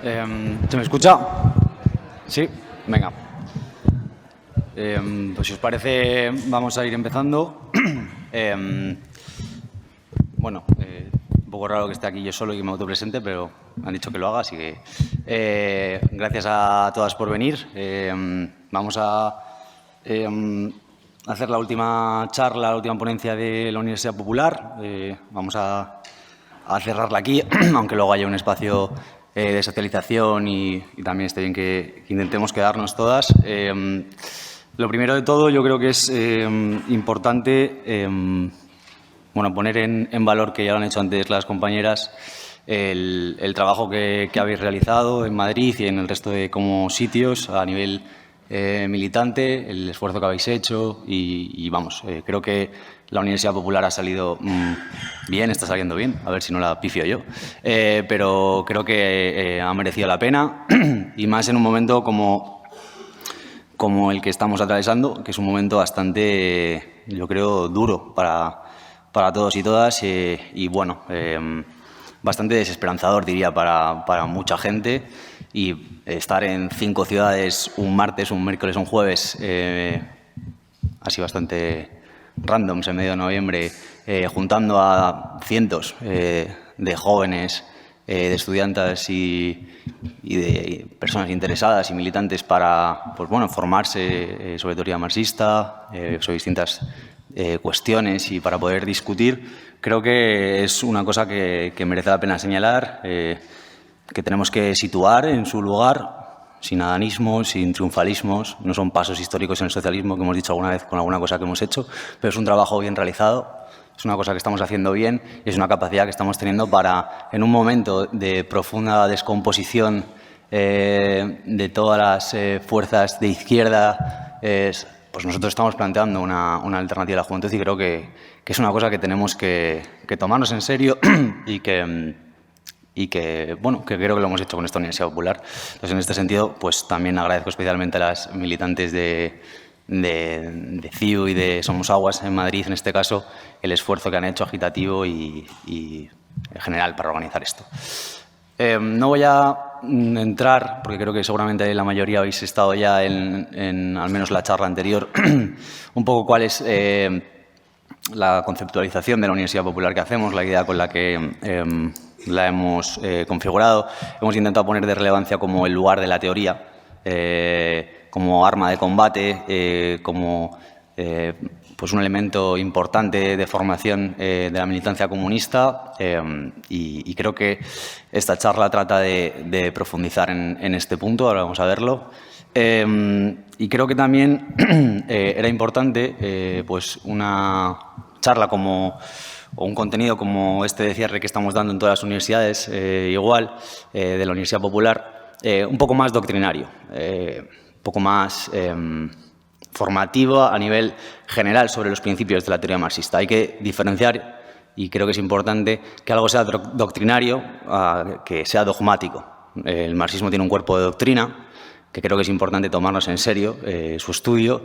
¿Se me escucha? Sí, venga. Pues si os parece, vamos a ir empezando. Bueno, un poco raro que esté aquí yo solo y que me autopresente, pero me han dicho que lo haga, así que gracias a todas por venir. Vamos a hacer la última charla, la última ponencia de la Universidad Popular. Vamos a cerrarla aquí, aunque luego haya un espacio de socialización y también esté bien que intentemos quedarnos todas. Lo primero de todo, yo creo que es importante poner en valor, que ya lo han hecho antes las compañeras, el trabajo que habéis realizado en Madrid y en el resto de sitios a nivel militante, el esfuerzo que habéis hecho y creo que la Universidad Popular ha salido bien, está saliendo bien, a ver si no la pifio yo, pero creo que ha merecido la pena y más en un momento como el que estamos atravesando, que es un momento bastante, yo creo, duro para todos y todas y bastante desesperanzador, diría, para mucha gente. Y estar en 5 ciudades un martes, un miércoles, un jueves, así bastante randoms en medio de noviembre, juntando a cientos de jóvenes, de estudiantes y de personas interesadas y militantes para formarse sobre teoría marxista, sobre distintas cuestiones y para poder discutir, creo que es una cosa que merece la pena señalar, que tenemos que situar en su lugar, sin adanismos, sin triunfalismos. No son pasos históricos en el socialismo, que hemos dicho alguna vez con alguna cosa que hemos hecho, pero es un trabajo bien realizado, es una cosa que estamos haciendo bien y es una capacidad que estamos teniendo para, en un momento de profunda descomposición de todas las fuerzas de izquierda, pues nosotros estamos planteando una alternativa a la juventud y creo que es una cosa que tenemos que tomarnos en serio y que creo que lo hemos hecho con esta Universidad Popular. Entonces, en este sentido, pues también agradezco especialmente a las militantes de CIU y de Somos Aguas en Madrid, en este caso, el esfuerzo que han hecho agitativo y en general para organizar esto. No voy a entrar, porque creo que seguramente la mayoría habéis estado ya en al menos la charla anterior, un poco cuál es la conceptualización de la Universidad Popular que hacemos, la idea con la que la hemos configurado. Hemos intentado poner de relevancia como el lugar de la teoría, como arma de combate, como un elemento importante de formación de la militancia comunista y creo que esta charla trata de profundizar en este punto, ahora vamos a verlo. Y creo que también era importante una charla o un contenido como este de cierre que estamos dando en todas las universidades, igual, de la Universidad Popular, un poco más doctrinario, un poco más formativo a nivel general sobre los principios de la teoría marxista. Hay que diferenciar, y creo que es importante, que algo sea doctrinario a que sea dogmático. El marxismo tiene un cuerpo de doctrina, que creo que es importante tomarnos en serio su estudio,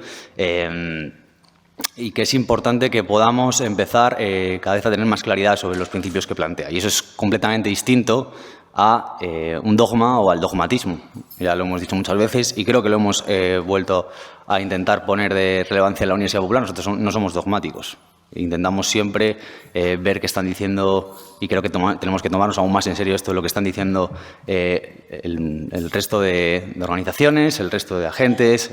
y que es importante que podamos empezar cada vez a tener más claridad sobre los principios que plantea. Y eso es completamente distinto a un dogma o al dogmatismo. Ya lo hemos dicho muchas veces y creo que lo hemos vuelto a intentar poner de relevancia en la Universidad Popular. Nosotros no somos dogmáticos. Intentamos siempre ver qué están diciendo y creo que tenemos que tomarnos aún más en serio esto de lo que están diciendo el resto de organizaciones, el resto de agentes,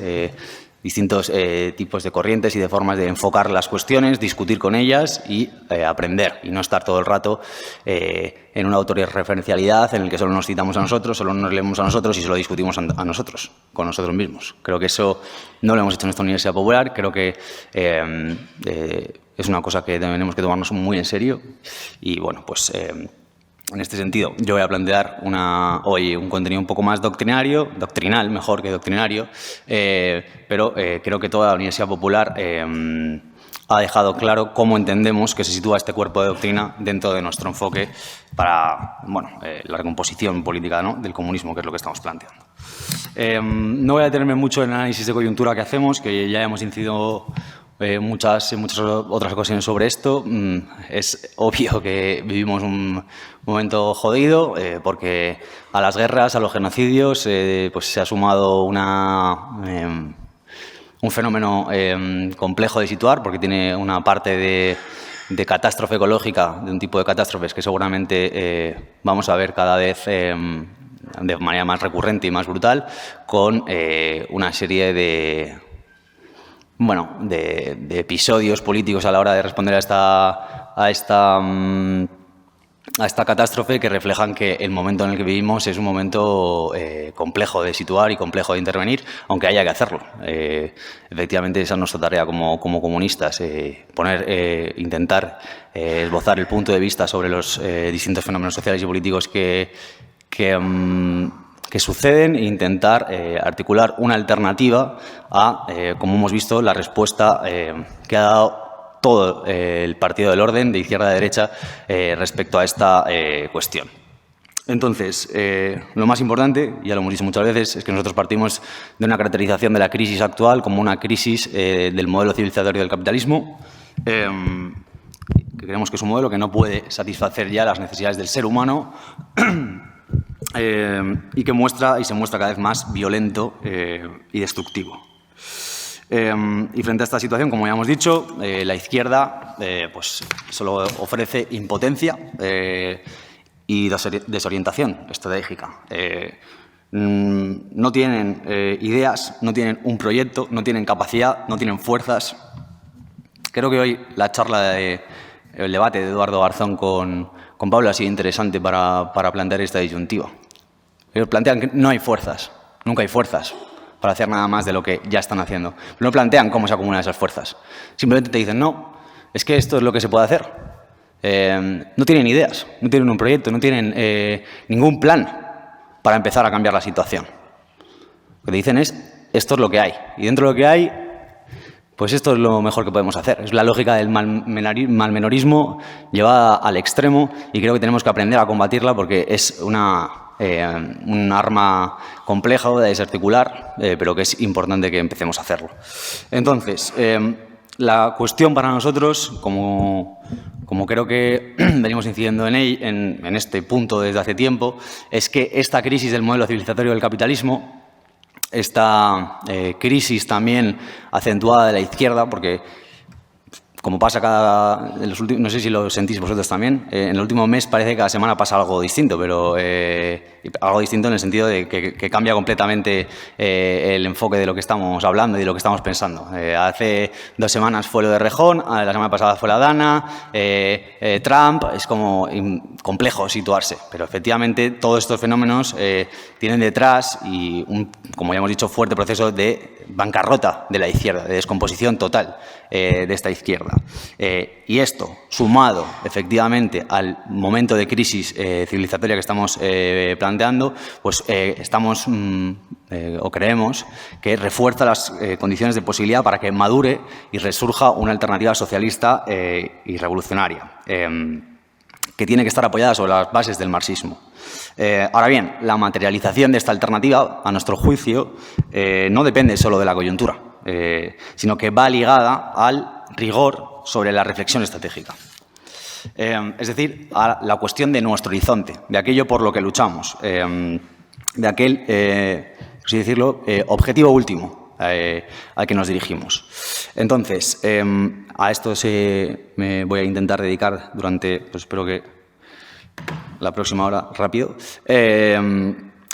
distintos tipos de corrientes y de formas de enfocar las cuestiones, discutir con ellas y aprender y no estar todo el rato en una autorreferencialidad en el que solo nos citamos a nosotros, solo nos leemos a nosotros y solo discutimos a nosotros, con nosotros mismos. Creo que eso no lo hemos hecho en esta Universidad Popular, creo que es una cosa que tenemos que tomarnos muy en serio y en este sentido, yo voy a plantear hoy un contenido un poco más doctrinal mejor que doctrinario, pero creo que toda la Universidad Popular ha dejado claro cómo entendemos que se sitúa este cuerpo de doctrina dentro de nuestro enfoque para la recomposición política, ¿no?, del comunismo, que es lo que estamos planteando. No voy a detenerme mucho en el análisis de coyuntura que hacemos, que ya hemos incidido en muchas otras ocasiones sobre esto. Es obvio que vivimos un momento jodido porque a las guerras, a los genocidios, pues se ha sumado un fenómeno complejo de situar porque tiene una parte de catástrofe ecológica, de un tipo de catástrofes que seguramente vamos a ver cada vez de manera más recurrente y más brutal, con una serie de episodios políticos a la hora de responder a esta catástrofe que reflejan que el momento en el que vivimos es un momento complejo de situar y complejo de intervenir, aunque haya que hacerlo. Efectivamente, esa es nuestra tarea como comunistas, intentar esbozar el punto de vista sobre los distintos fenómenos sociales y políticos que suceden e intentar articular una alternativa a, como hemos visto, la respuesta que ha dado todo el partido del orden, de izquierda a derecha, respecto a esta cuestión. Entonces, lo más importante, ya lo hemos dicho muchas veces, es que nosotros partimos de una caracterización de la crisis actual como una crisis del modelo civilizatorio del capitalismo, que creemos que es un modelo que no puede satisfacer ya las necesidades del ser humano y que se muestra cada vez más violento y destructivo. Y frente a esta situación, como ya hemos dicho, la izquierda pues solo ofrece impotencia y desorientación estratégica. No tienen ideas, no tienen un proyecto, no tienen capacidad, no tienen fuerzas. Creo que hoy la charla el debate de Eduardo Garzón con Pablo ha sido interesante para plantear esta disyuntiva. Ellos plantean que no hay fuerzas, nunca hay fuerzas para hacer nada más de lo que ya están haciendo. No plantean cómo se acumulan esas fuerzas. Simplemente te dicen, no, es que esto es lo que se puede hacer. No tienen ideas, no tienen un proyecto, no tienen ningún plan para empezar a cambiar la situación. Lo que dicen es, esto es lo que hay. Y dentro de lo que hay, pues esto es lo mejor que podemos hacer. Es la lógica del malmenorismo llevada al extremo y creo que tenemos que aprender a combatirla porque es un arma compleja de desarticular, pero que es importante que empecemos a hacerlo. Entonces, la cuestión para nosotros, como creo que venimos incidiendo en este punto desde hace tiempo, es que esta crisis del modelo civilizatorio del capitalismo, esta crisis también acentuada de la izquierda, porque como pasa no sé si lo sentís vosotros también, en el último mes parece que cada semana pasa algo distinto, pero algo distinto en el sentido de que cambia completamente el enfoque de lo que estamos hablando y de lo que estamos pensando. Hace 2 semanas fue lo de Rejón, la semana pasada fue la Dana, Trump, es como complejo situarse, pero efectivamente todos estos fenómenos tienen detrás como ya hemos dicho, fuerte proceso de bancarrota de la izquierda, de descomposición total de esta izquierda. Y esto, sumado efectivamente al momento de crisis civilizatoria que estamos planteando, pues estamos o creemos que refuerza las condiciones de posibilidad para que madure y resurja una alternativa socialista y revolucionaria, que tiene que estar apoyada sobre las bases del marxismo. Ahora bien, la materialización de esta alternativa, a nuestro juicio, no depende solo de la coyuntura, sino que va ligada al rigor sobre la reflexión estratégica. Es decir, a la cuestión de nuestro horizonte, de aquello por lo que luchamos, de aquel, por así decirlo, objetivo último al que nos dirigimos. Entonces, a esto me voy a intentar dedicar durante, pues espero que la próxima hora, rápido,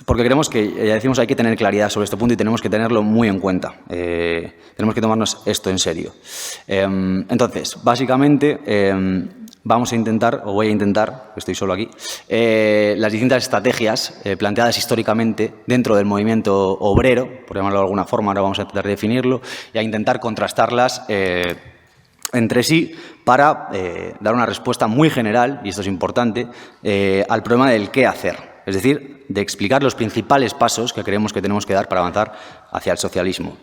porque creemos que, ya decimos, hay que tener claridad sobre este punto y tenemos que tenerlo muy en cuenta. Tenemos que tomarnos esto en serio. Entonces, básicamente, vamos a intentar, o voy a intentar, estoy solo aquí, las distintas estrategias planteadas históricamente dentro del movimiento obrero, por llamarlo de alguna forma, ahora vamos a intentar definirlo, y a intentar contrastarlas entre sí para dar una respuesta muy general, y esto es importante, al problema del qué hacer. Es decir, de explicar los principales pasos que creemos que tenemos que dar para avanzar hacia el socialismo.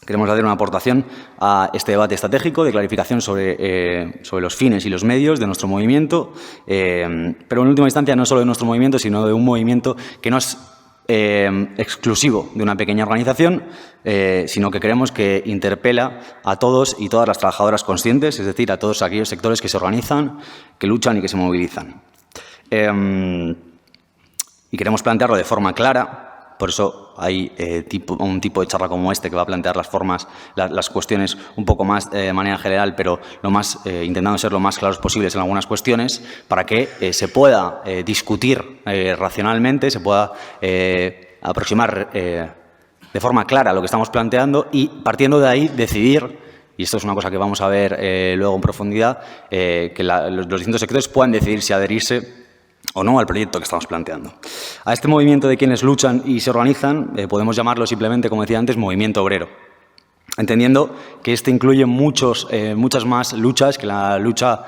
Queremos hacer una aportación a este debate estratégico de clarificación sobre los fines y los medios de nuestro movimiento, pero en última instancia no solo de nuestro movimiento, sino de un movimiento que no es exclusivo de una pequeña organización, sino que creemos que interpela a todos y todas las trabajadoras conscientes, es decir, a todos aquellos sectores que se organizan, que luchan y que se movilizan. Y queremos plantearlo de forma clara. Por eso hay un tipo de charla como este que va a plantear las formas, las cuestiones un poco más de manera general, pero intentando ser lo más claros posibles en algunas cuestiones, para que se pueda discutir racionalmente, se pueda aproximar de forma clara lo que estamos planteando y, partiendo de ahí, decidir, y esto es una cosa que vamos a ver luego en profundidad, que los distintos sectores puedan decidir si adherirse o no al proyecto que estamos planteando. A este movimiento de quienes luchan y se organizan podemos llamarlo simplemente, como decía antes, movimiento obrero, entendiendo que este incluye muchas más luchas que la lucha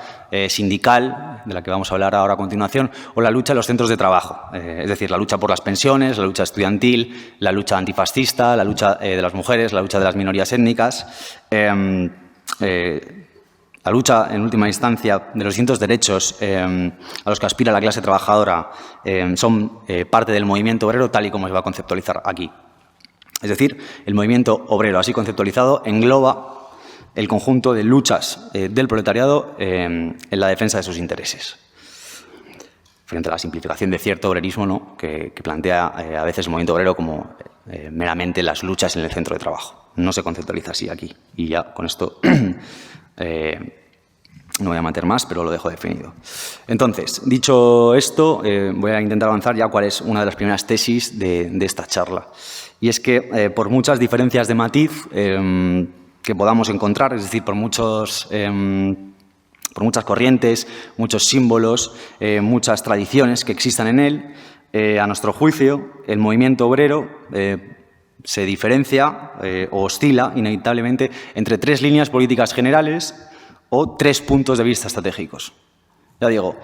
sindical, de la que vamos a hablar ahora a continuación, o la lucha en los centros de trabajo, es decir, la lucha por las pensiones, la lucha estudiantil, la lucha antifascista, la lucha de las mujeres, la lucha de las minorías étnicas, la lucha, en última instancia, de los distintos derechos a los que aspira la clase trabajadora son parte del movimiento obrero tal y como se va a conceptualizar aquí. Es decir, el movimiento obrero así conceptualizado engloba el conjunto de luchas del proletariado en la defensa de sus intereses. Frente a la simplificación de cierto obrerismo, ¿no?, que plantea a veces el movimiento obrero como meramente las luchas en el centro de trabajo. No se conceptualiza así aquí. Y ya con esto no voy a meter más, pero lo dejo definido. Entonces, dicho esto, voy a intentar avanzar ya cuál es una de las primeras tesis de esta charla. Y es que por muchas diferencias de matiz que podamos encontrar, es decir, por muchas corrientes, muchos símbolos, muchas tradiciones que existan en él, a nuestro juicio, el movimiento obrero se diferencia o oscila inevitablemente entre tres líneas políticas generales o tres puntos de vista estratégicos. Ya digo,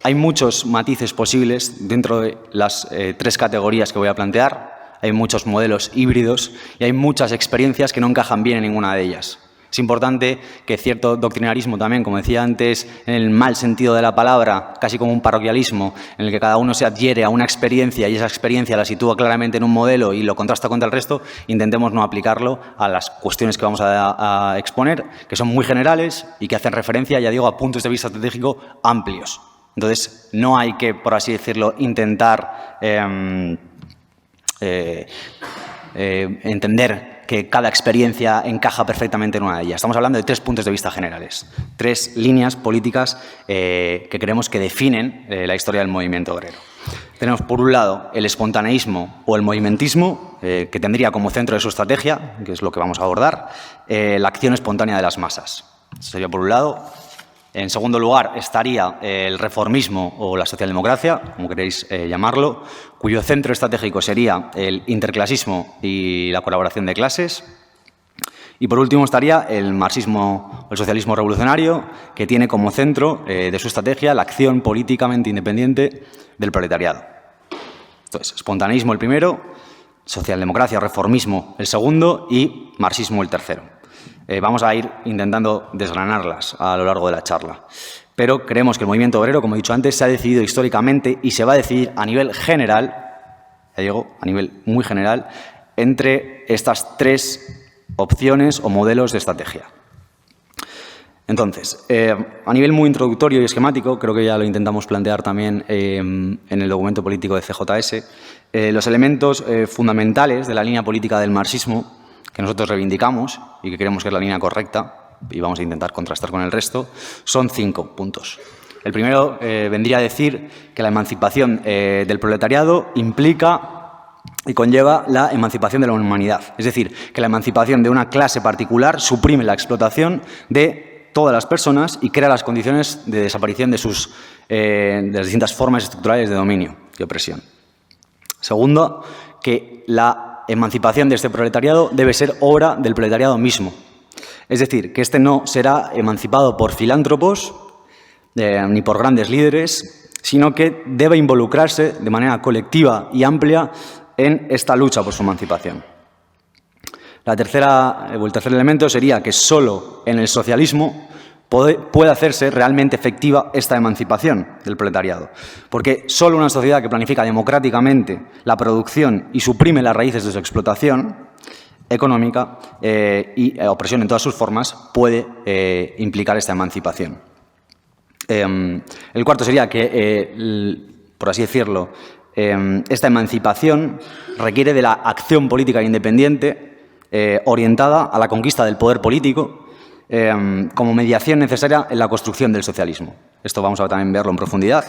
hay muchos matices posibles dentro de las tres categorías que voy a plantear. Hay muchos modelos híbridos y hay muchas experiencias que no encajan bien en ninguna de ellas. Es importante que cierto doctrinarismo también, como decía antes, en el mal sentido de la palabra, casi como un parroquialismo, en el que cada uno se adhiere a una experiencia y esa experiencia la sitúa claramente en un modelo y lo contrasta contra el resto, intentemos no aplicarlo a las cuestiones que vamos a exponer, que son muy generales y que hacen referencia, ya digo, a puntos de vista estratégico amplios. Entonces, no hay que, por así decirlo, intentar entender que cada experiencia encaja perfectamente en una de ellas. Estamos hablando de tres puntos de vista generales, tres líneas políticas que creemos que definen la historia del movimiento obrero. Tenemos, por un lado, el espontaneísmo o el movimentismo, que tendría como centro de su estrategia, que es lo que vamos a abordar, la acción espontánea de las masas. Eso sería por un lado. En segundo lugar, estaría el reformismo o la socialdemocracia, como queréis llamarlo, cuyo centro estratégico sería el interclasismo y la colaboración de clases. Y por último estaría el marxismo o el socialismo revolucionario, que tiene como centro de su estrategia la acción políticamente independiente del proletariado. Entonces, espontaneísmo el primero, socialdemocracia o reformismo el segundo y marxismo el tercero. Vamos a ir intentando desgranarlas a lo largo de la charla. Pero creemos que el movimiento obrero, como he dicho antes, se ha decidido históricamente y se va a decidir a nivel general, ya digo, a nivel muy general, entre estas tres opciones o modelos de estrategia. Entonces, a nivel muy introductorio y esquemático, creo que ya lo intentamos plantear también en el documento político de CJS, los elementos fundamentales de la línea política del marxismo que nosotros reivindicamos y que creemos que es la línea correcta, y vamos a intentar contrastar con el resto, son 5 puntos. El primero vendría a decir que la emancipación del proletariado implica y conlleva la emancipación de la humanidad. Es decir, que la emancipación de una clase particular suprime la explotación de todas las personas y crea las condiciones de desaparición de las distintas formas estructurales de dominio y opresión. Segundo, que la emancipación de este proletariado debe ser obra del proletariado mismo. Es decir, que este no será emancipado por filántropos ni por grandes líderes, sino que debe involucrarse de manera colectiva y amplia en esta lucha por su emancipación. El tercer elemento sería que solo en el socialismo puede hacerse realmente efectiva esta emancipación del proletariado. Porque solo una sociedad que planifica democráticamente la producción y suprime las raíces de su explotación económica y opresión en todas sus formas puede implicar esta emancipación. El cuarto sería que, por así decirlo, esta emancipación requiere de la acción política independiente orientada a la conquista del poder político como mediación necesaria en la construcción del socialismo. Esto vamos a también verlo en profundidad.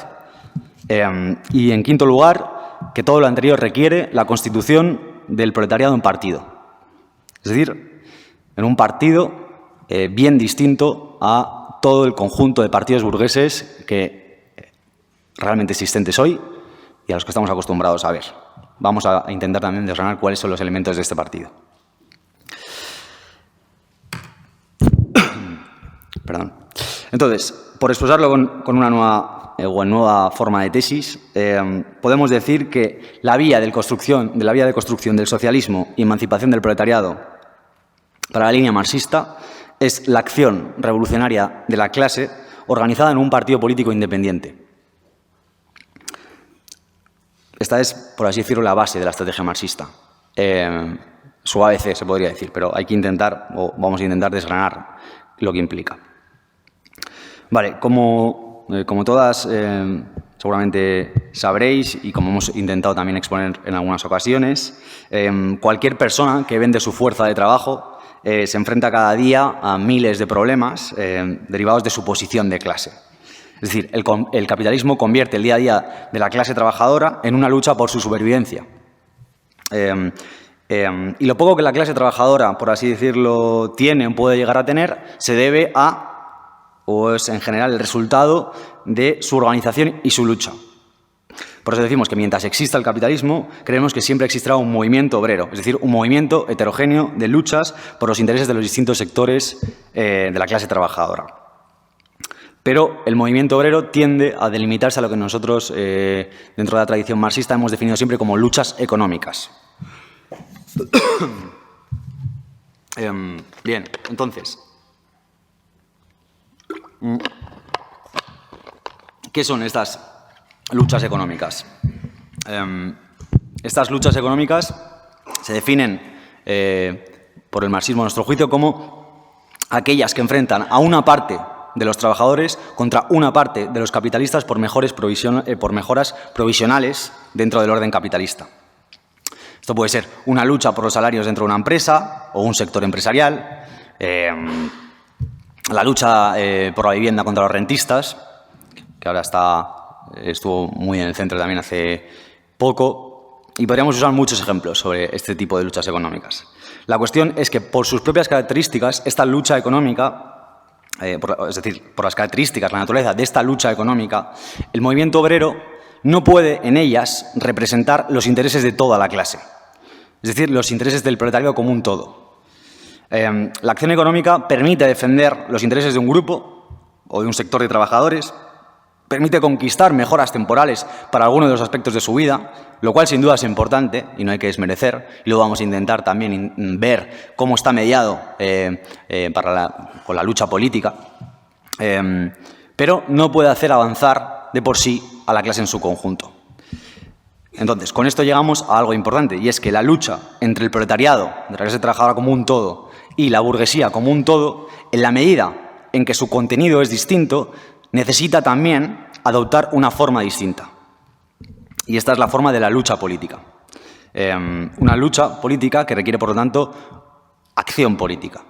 Y en quinto lugar, que todo lo anterior requiere la constitución del proletariado en partido. Es decir, en un partido bien distinto a todo el conjunto de partidos burgueses que realmente existentes hoy y a los que estamos acostumbrados a ver. Vamos a intentar también desgranar cuáles son los elementos de este partido. Perdón. Entonces, por expresarlo con una nueva forma de tesis, podemos decir que la vía de construcción del socialismo y emancipación del proletariado para la línea marxista es la acción revolucionaria de la clase organizada en un partido político independiente. Esta es, por así decirlo, la base de la estrategia marxista. Su ABC, se podría decir, pero hay que intentar, o vamos a intentar desgranar lo que implica. Vale, como todas seguramente sabréis y como hemos intentado también exponer en algunas ocasiones, cualquier persona que vende su fuerza de trabajo se enfrenta cada día a miles de problemas derivados de su posición de clase. Es decir, el capitalismo convierte el día a día de la clase trabajadora en una lucha por su supervivencia. Y lo poco que la clase trabajadora, por así decirlo, tiene o puede llegar a tener, se debe a, o es en general el resultado de su organización y su lucha. Por eso decimos que mientras exista el capitalismo, creemos que siempre existirá un movimiento obrero, es decir, un movimiento heterogéneo de luchas por los intereses de los distintos sectores de la clase trabajadora. Pero el movimiento obrero tiende a delimitarse a lo que nosotros, dentro de la tradición marxista, hemos definido siempre como luchas económicas. Bien, entonces, ¿qué son estas luchas económicas? Estas luchas económicas se definen por el marxismo, a nuestro juicio, como aquellas que enfrentan a una parte de los trabajadores contra una parte de los capitalistas por mejoras provisionales dentro del orden capitalista. Esto puede ser una lucha por los salarios dentro de una empresa o un sector empresarial, la lucha por la vivienda contra los rentistas, que ahora estuvo muy en el centro también hace poco, y podríamos usar muchos ejemplos sobre este tipo de luchas económicas. La cuestión es que por sus propias características, esta lucha económica, es decir, por las características, la naturaleza de esta lucha económica, el movimiento obrero no puede en ellas representar los intereses de toda la clase, es decir, los intereses del proletariado como un todo. La acción económica permite defender los intereses de un grupo o de un sector de trabajadores, permite conquistar mejoras temporales para algunos de los aspectos de su vida, lo cual sin duda es importante y no hay que desmerecer, y luego vamos a intentar también ver cómo está mediado con la lucha política, pero no puede hacer avanzar de por sí a la clase en su conjunto. Entonces, con esto llegamos a algo importante, y es que la lucha entre el proletariado, de la clase trabajadora como un todo, y la burguesía como un todo, en la medida en que su contenido es distinto, necesita también adoptar una forma distinta. Y esta es la forma de la lucha política. Una lucha política que requiere, por lo tanto, acción política.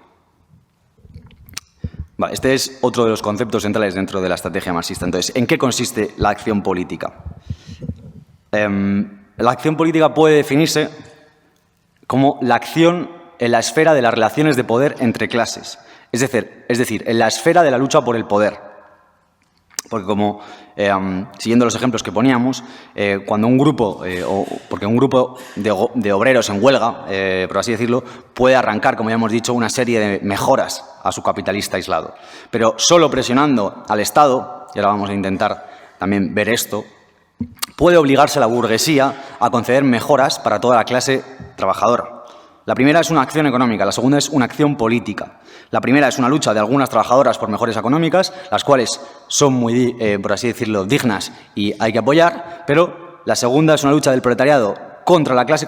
Vale, este es otro de los conceptos centrales dentro de la estrategia marxista. Entonces, ¿en qué consiste la acción política? La acción política puede definirse como la acción en la esfera de las relaciones de poder entre clases. Es decir, en la esfera de la lucha por el poder. Porque como, siguiendo los ejemplos que poníamos, cuando un grupo, porque un grupo de obreros en huelga, por así decirlo, puede arrancar, como ya hemos dicho, una serie de mejoras a su capitalista aislado. Pero solo presionando al Estado, y ahora vamos a intentar también ver esto, puede obligarse a la burguesía a conceder mejoras para toda la clase trabajadora. La primera es una acción económica, la segunda es una acción política. La primera es una lucha de algunas trabajadoras por mejoras económicas, las cuales son muy, por así decirlo, dignas y hay que apoyar, pero la segunda es una lucha del proletariado contra la clase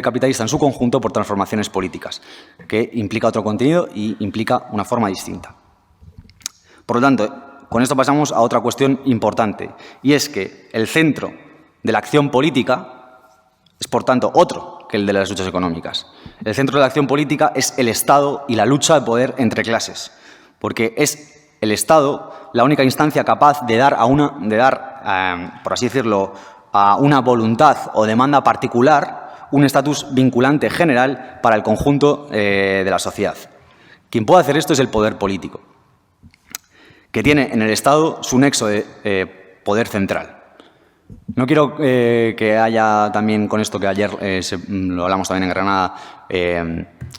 capitalista en su conjunto por transformaciones políticas, que implica otro contenido y implica una forma distinta. Por lo tanto, con esto pasamos a otra cuestión importante, y es que el centro de la acción política es, por tanto, otro que el de las luchas económicas. El centro de la acción política es el Estado y la lucha de poder entre clases, porque es el Estado la única instancia capaz de dar, por así decirlo, a una voluntad o demanda particular un estatus vinculante general para el conjunto de la sociedad. Quien puede hacer esto es el poder político, que tiene en el Estado su nexo de poder central. No quiero que haya también con esto que ayer lo hablamos también en Granada,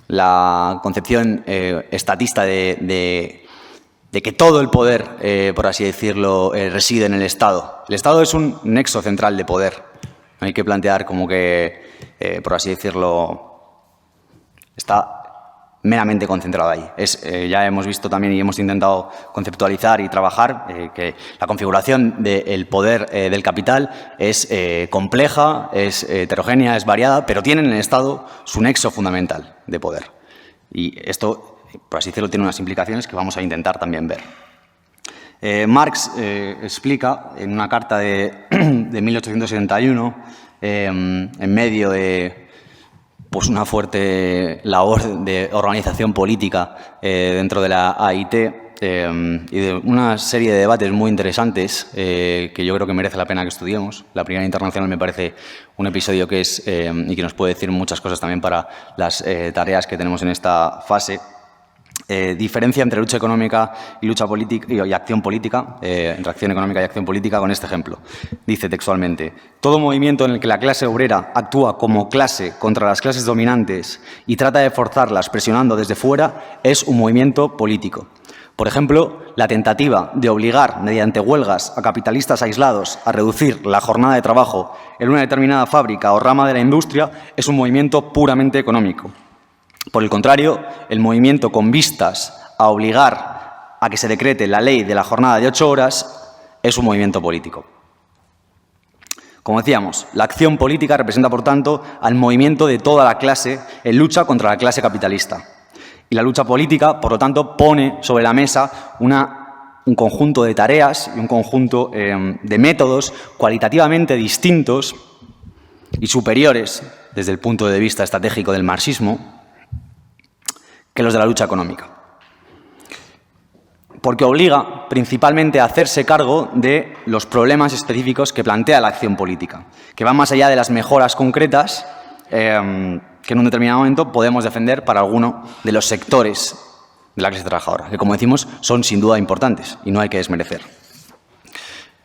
la concepción estatista de que todo el poder, por así decirlo, reside en el Estado. El Estado es un nexo central de poder. No hay que plantear como que, por así decirlo, está meramente concentrado ahí. Ya hemos visto también y hemos intentado conceptualizar y trabajar que la configuración del poder del capital es compleja, es heterogénea, es variada, pero tiene en el Estado su nexo fundamental de poder. Y esto, por así decirlo, tiene unas implicaciones que vamos a intentar también ver. Marx explica en una carta de 1871, en medio de pues una fuerte labor de organización política dentro de la AIT y de una serie de debates muy interesantes que yo creo que merece la pena que estudiemos. La Primera Internacional me parece un episodio que es y que nos puede decir muchas cosas también para las tareas que tenemos en esta fase. Diferencia entre lucha económica y lucha política y acción política, entre acción económica y acción política con este ejemplo. Dice textualmente: todo movimiento en el que la clase obrera actúa como clase contra las clases dominantes y trata de forzarlas presionando desde fuera es un movimiento político. Por ejemplo, la tentativa de obligar mediante huelgas a capitalistas aislados a reducir la jornada de trabajo en una determinada fábrica o rama de la industria es un movimiento puramente económico. Por el contrario, el movimiento con vistas a obligar a que se decrete la ley de la jornada de 8 horas es un movimiento político. Como decíamos, la acción política representa, por tanto, al movimiento de toda la clase en lucha contra la clase capitalista. Y la lucha política, por lo tanto, pone sobre la mesa un conjunto de tareas y un conjunto de métodos cualitativamente distintos y superiores, desde el punto de vista estratégico del marxismo, que los de la lucha económica. Porque obliga principalmente a hacerse cargo de los problemas específicos que plantea la acción política, que van más allá de las mejoras concretas que en un determinado momento podemos defender para alguno de los sectores de la clase trabajadora, que, como decimos, son sin duda importantes y no hay que desmerecer.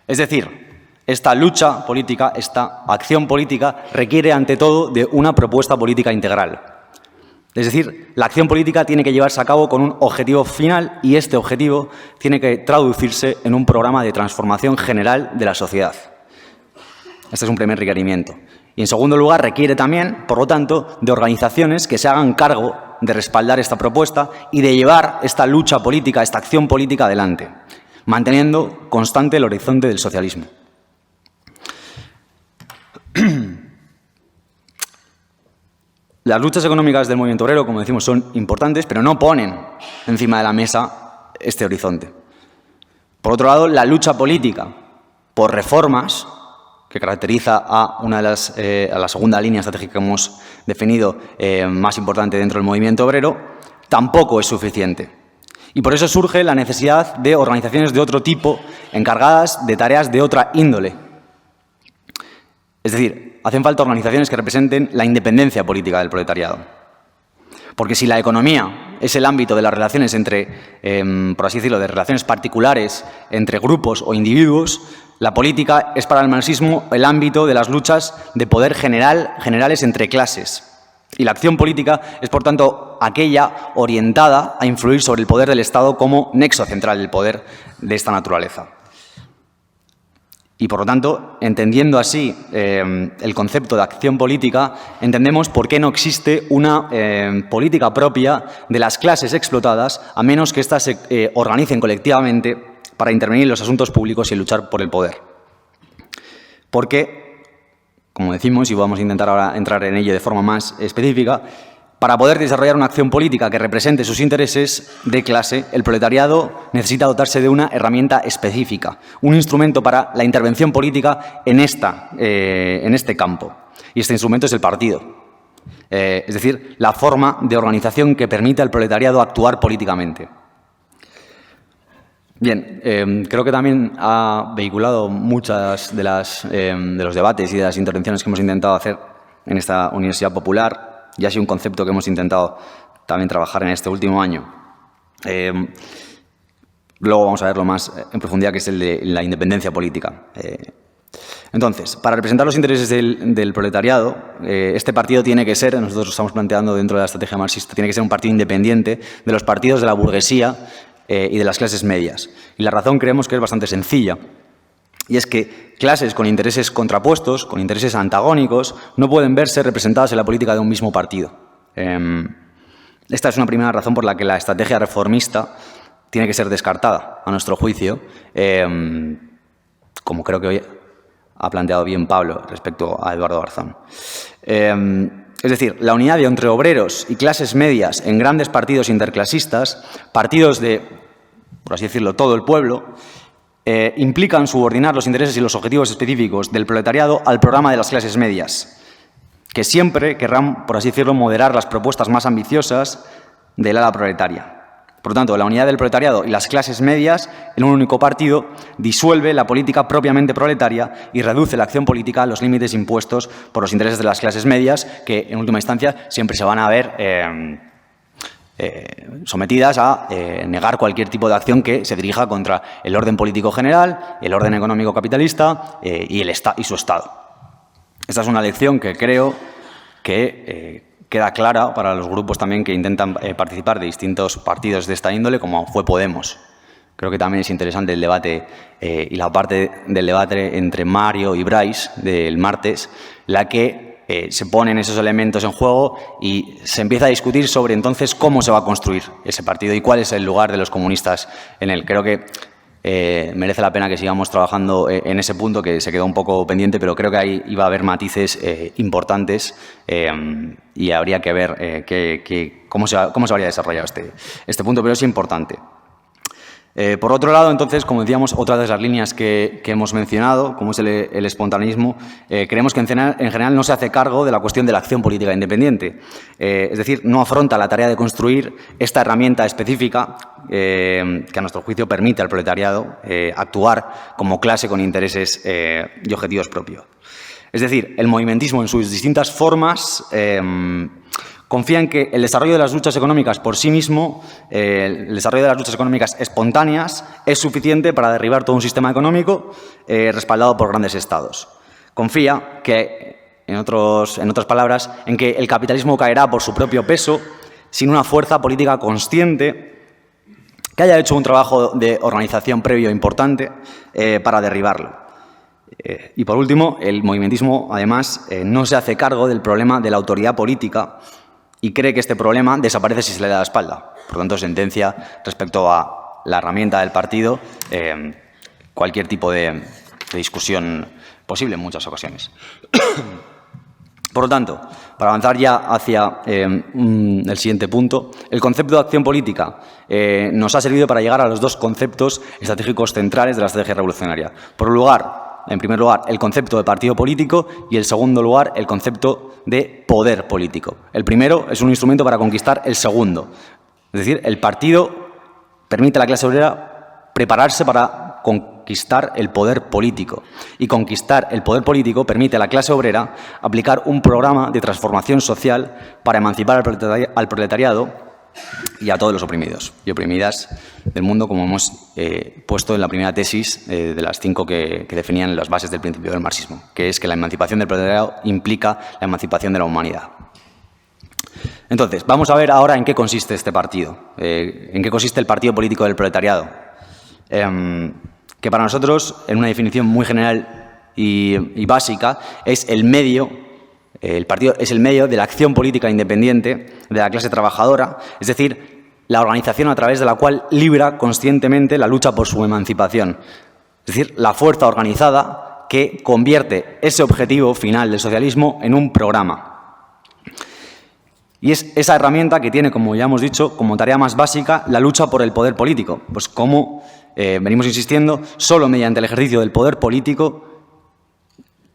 Es decir, esta lucha política, esta acción política, requiere ante todo de una propuesta política integral. Es decir, la acción política tiene que llevarse a cabo con un objetivo final y este objetivo tiene que traducirse en un programa de transformación general de la sociedad. Este es un primer requerimiento. Y en segundo lugar, requiere también, por lo tanto, de organizaciones que se hagan cargo de respaldar esta propuesta y de llevar esta lucha política, esta acción política adelante, manteniendo constante el horizonte del socialismo. Las luchas económicas del movimiento obrero, como decimos, son importantes, pero no ponen encima de la mesa este horizonte. Por otro lado, la lucha política por reformas, que caracteriza a la segunda línea estratégica que hemos definido más importante dentro del movimiento obrero, tampoco es suficiente. Y por eso surge la necesidad de organizaciones de otro tipo encargadas de tareas de otra índole. Es decir, hacen falta organizaciones que representen la independencia política del proletariado. Porque si la economía es el ámbito de las relaciones entre, por así decirlo, de relaciones particulares entre grupos o individuos, la política es para el marxismo el ámbito de las luchas de poder generales entre clases. Y la acción política es, por tanto, aquella orientada a influir sobre el poder del Estado como nexo central del poder de esta naturaleza. Y, por lo tanto, entendiendo así el concepto de acción política, entendemos por qué no existe una política propia de las clases explotadas, a menos que éstas se organicen colectivamente para intervenir en los asuntos públicos y luchar por el poder. Porque, como decimos, y vamos a intentar ahora entrar en ello de forma más específica, para poder desarrollar una acción política que represente sus intereses de clase, el proletariado necesita dotarse de una herramienta específica, un instrumento para la intervención política en este campo. Y este instrumento es el partido. Es decir, la forma de organización que permite al proletariado actuar políticamente. Bien, creo que también ha vehiculado muchas de los debates y de las intervenciones que hemos intentado hacer en esta Universidad Popular, y ha sido un concepto que hemos intentado también trabajar en este último año. Luego vamos a verlo más en profundidad, que es el de la independencia política. Entonces, para representar los intereses del proletariado, este partido tiene que ser, nosotros lo estamos planteando dentro de la estrategia marxista, tiene que ser un partido independiente de los partidos de la burguesía y de las clases medias. Y la razón creemos que es bastante sencilla. Y es que clases con intereses contrapuestos, con intereses antagónicos, no pueden verse representadas en la política de un mismo partido. Esta es una primera razón por la que la estrategia reformista tiene que ser descartada, a nuestro juicio, como creo que hoy ha planteado bien Pablo respecto a Eduardo Garzón. Es decir, la unidad entre obreros y clases medias en grandes partidos interclasistas, partidos de, por así decirlo, todo el pueblo, implican subordinar los intereses y los objetivos específicos del proletariado al programa de las clases medias, que siempre querrán, por así decirlo, moderar las propuestas más ambiciosas del ala proletaria. Por lo tanto, la unidad del proletariado y las clases medias en un único partido disuelve la política propiamente proletaria y reduce la acción política a los límites impuestos por los intereses de las clases medias, que en última instancia siempre se van a ver sometidas a negar cualquier tipo de acción que se dirija contra el orden político general, el orden económico capitalista y su Estado. Esta es una lección que creo que queda clara para los grupos también que intentan participar de distintos partidos de esta índole, como fue Podemos. Creo que también es interesante el debate y la parte del debate entre Mario y Bryce del martes, la que se ponen esos elementos en juego y se empieza a discutir sobre entonces cómo se va a construir ese partido y cuál es el lugar de los comunistas en él. Creo que merece la pena que sigamos trabajando en ese punto, que se quedó un poco pendiente, pero creo que ahí iba a haber matices importantes y habría que ver cómo se habría desarrollado este punto, pero es importante. Por otro lado, entonces, como decíamos, otra de las líneas que hemos mencionado, como es el espontaneismo, creemos que en general no se hace cargo de la cuestión de la acción política independiente. Es decir, no afronta la tarea de construir esta herramienta específica que a nuestro juicio permite al proletariado actuar como clase con intereses y objetivos propios. Es decir, el movimentismo en sus distintas formas confía en que el desarrollo de las luchas económicas por sí mismo, el desarrollo de las luchas económicas espontáneas, es suficiente para derribar todo un sistema económico respaldado por grandes estados. Confía que, en otras palabras, en que el capitalismo caerá por su propio peso sin una fuerza política consciente que haya hecho un trabajo de organización previo importante para derribarlo. Y por último, el movimentismo, además, no se hace cargo del problema de la autoridad política y cree que este problema desaparece si se le da la espalda. Por lo tanto, sentencia respecto a la herramienta del partido cualquier tipo de discusión posible en muchas ocasiones. Por lo tanto, para avanzar ya hacia el siguiente punto, el concepto de acción política nos ha servido para llegar a los dos conceptos estratégicos centrales de la estrategia revolucionaria. En primer lugar, el concepto de partido político y, en segundo lugar, el concepto de poder político. El primero es un instrumento para conquistar el segundo. Es decir, el partido permite a la clase obrera prepararse para conquistar el poder político. Y conquistar el poder político permite a la clase obrera aplicar un programa de transformación social para emancipar al proletariado y a todos los oprimidos y oprimidas del mundo, como hemos puesto en la primera tesis de las 5 que definían las bases del principio del marxismo, que es que la emancipación del proletariado implica la emancipación de la humanidad. Entonces, vamos a ver ahora en qué consiste este partido, en qué consiste el partido político del proletariado. que para nosotros, en una definición muy general y básica, es el medio, el partido es el medio de la acción política independiente de la clase trabajadora, es decir, la organización a través de la cual libra conscientemente la lucha por su emancipación, es decir, la fuerza organizada que convierte ese objetivo final del socialismo en un programa. Y es esa herramienta que tiene, como ya hemos dicho, como tarea más básica, la lucha por el poder político. Pues como venimos insistiendo, solo mediante el ejercicio del poder político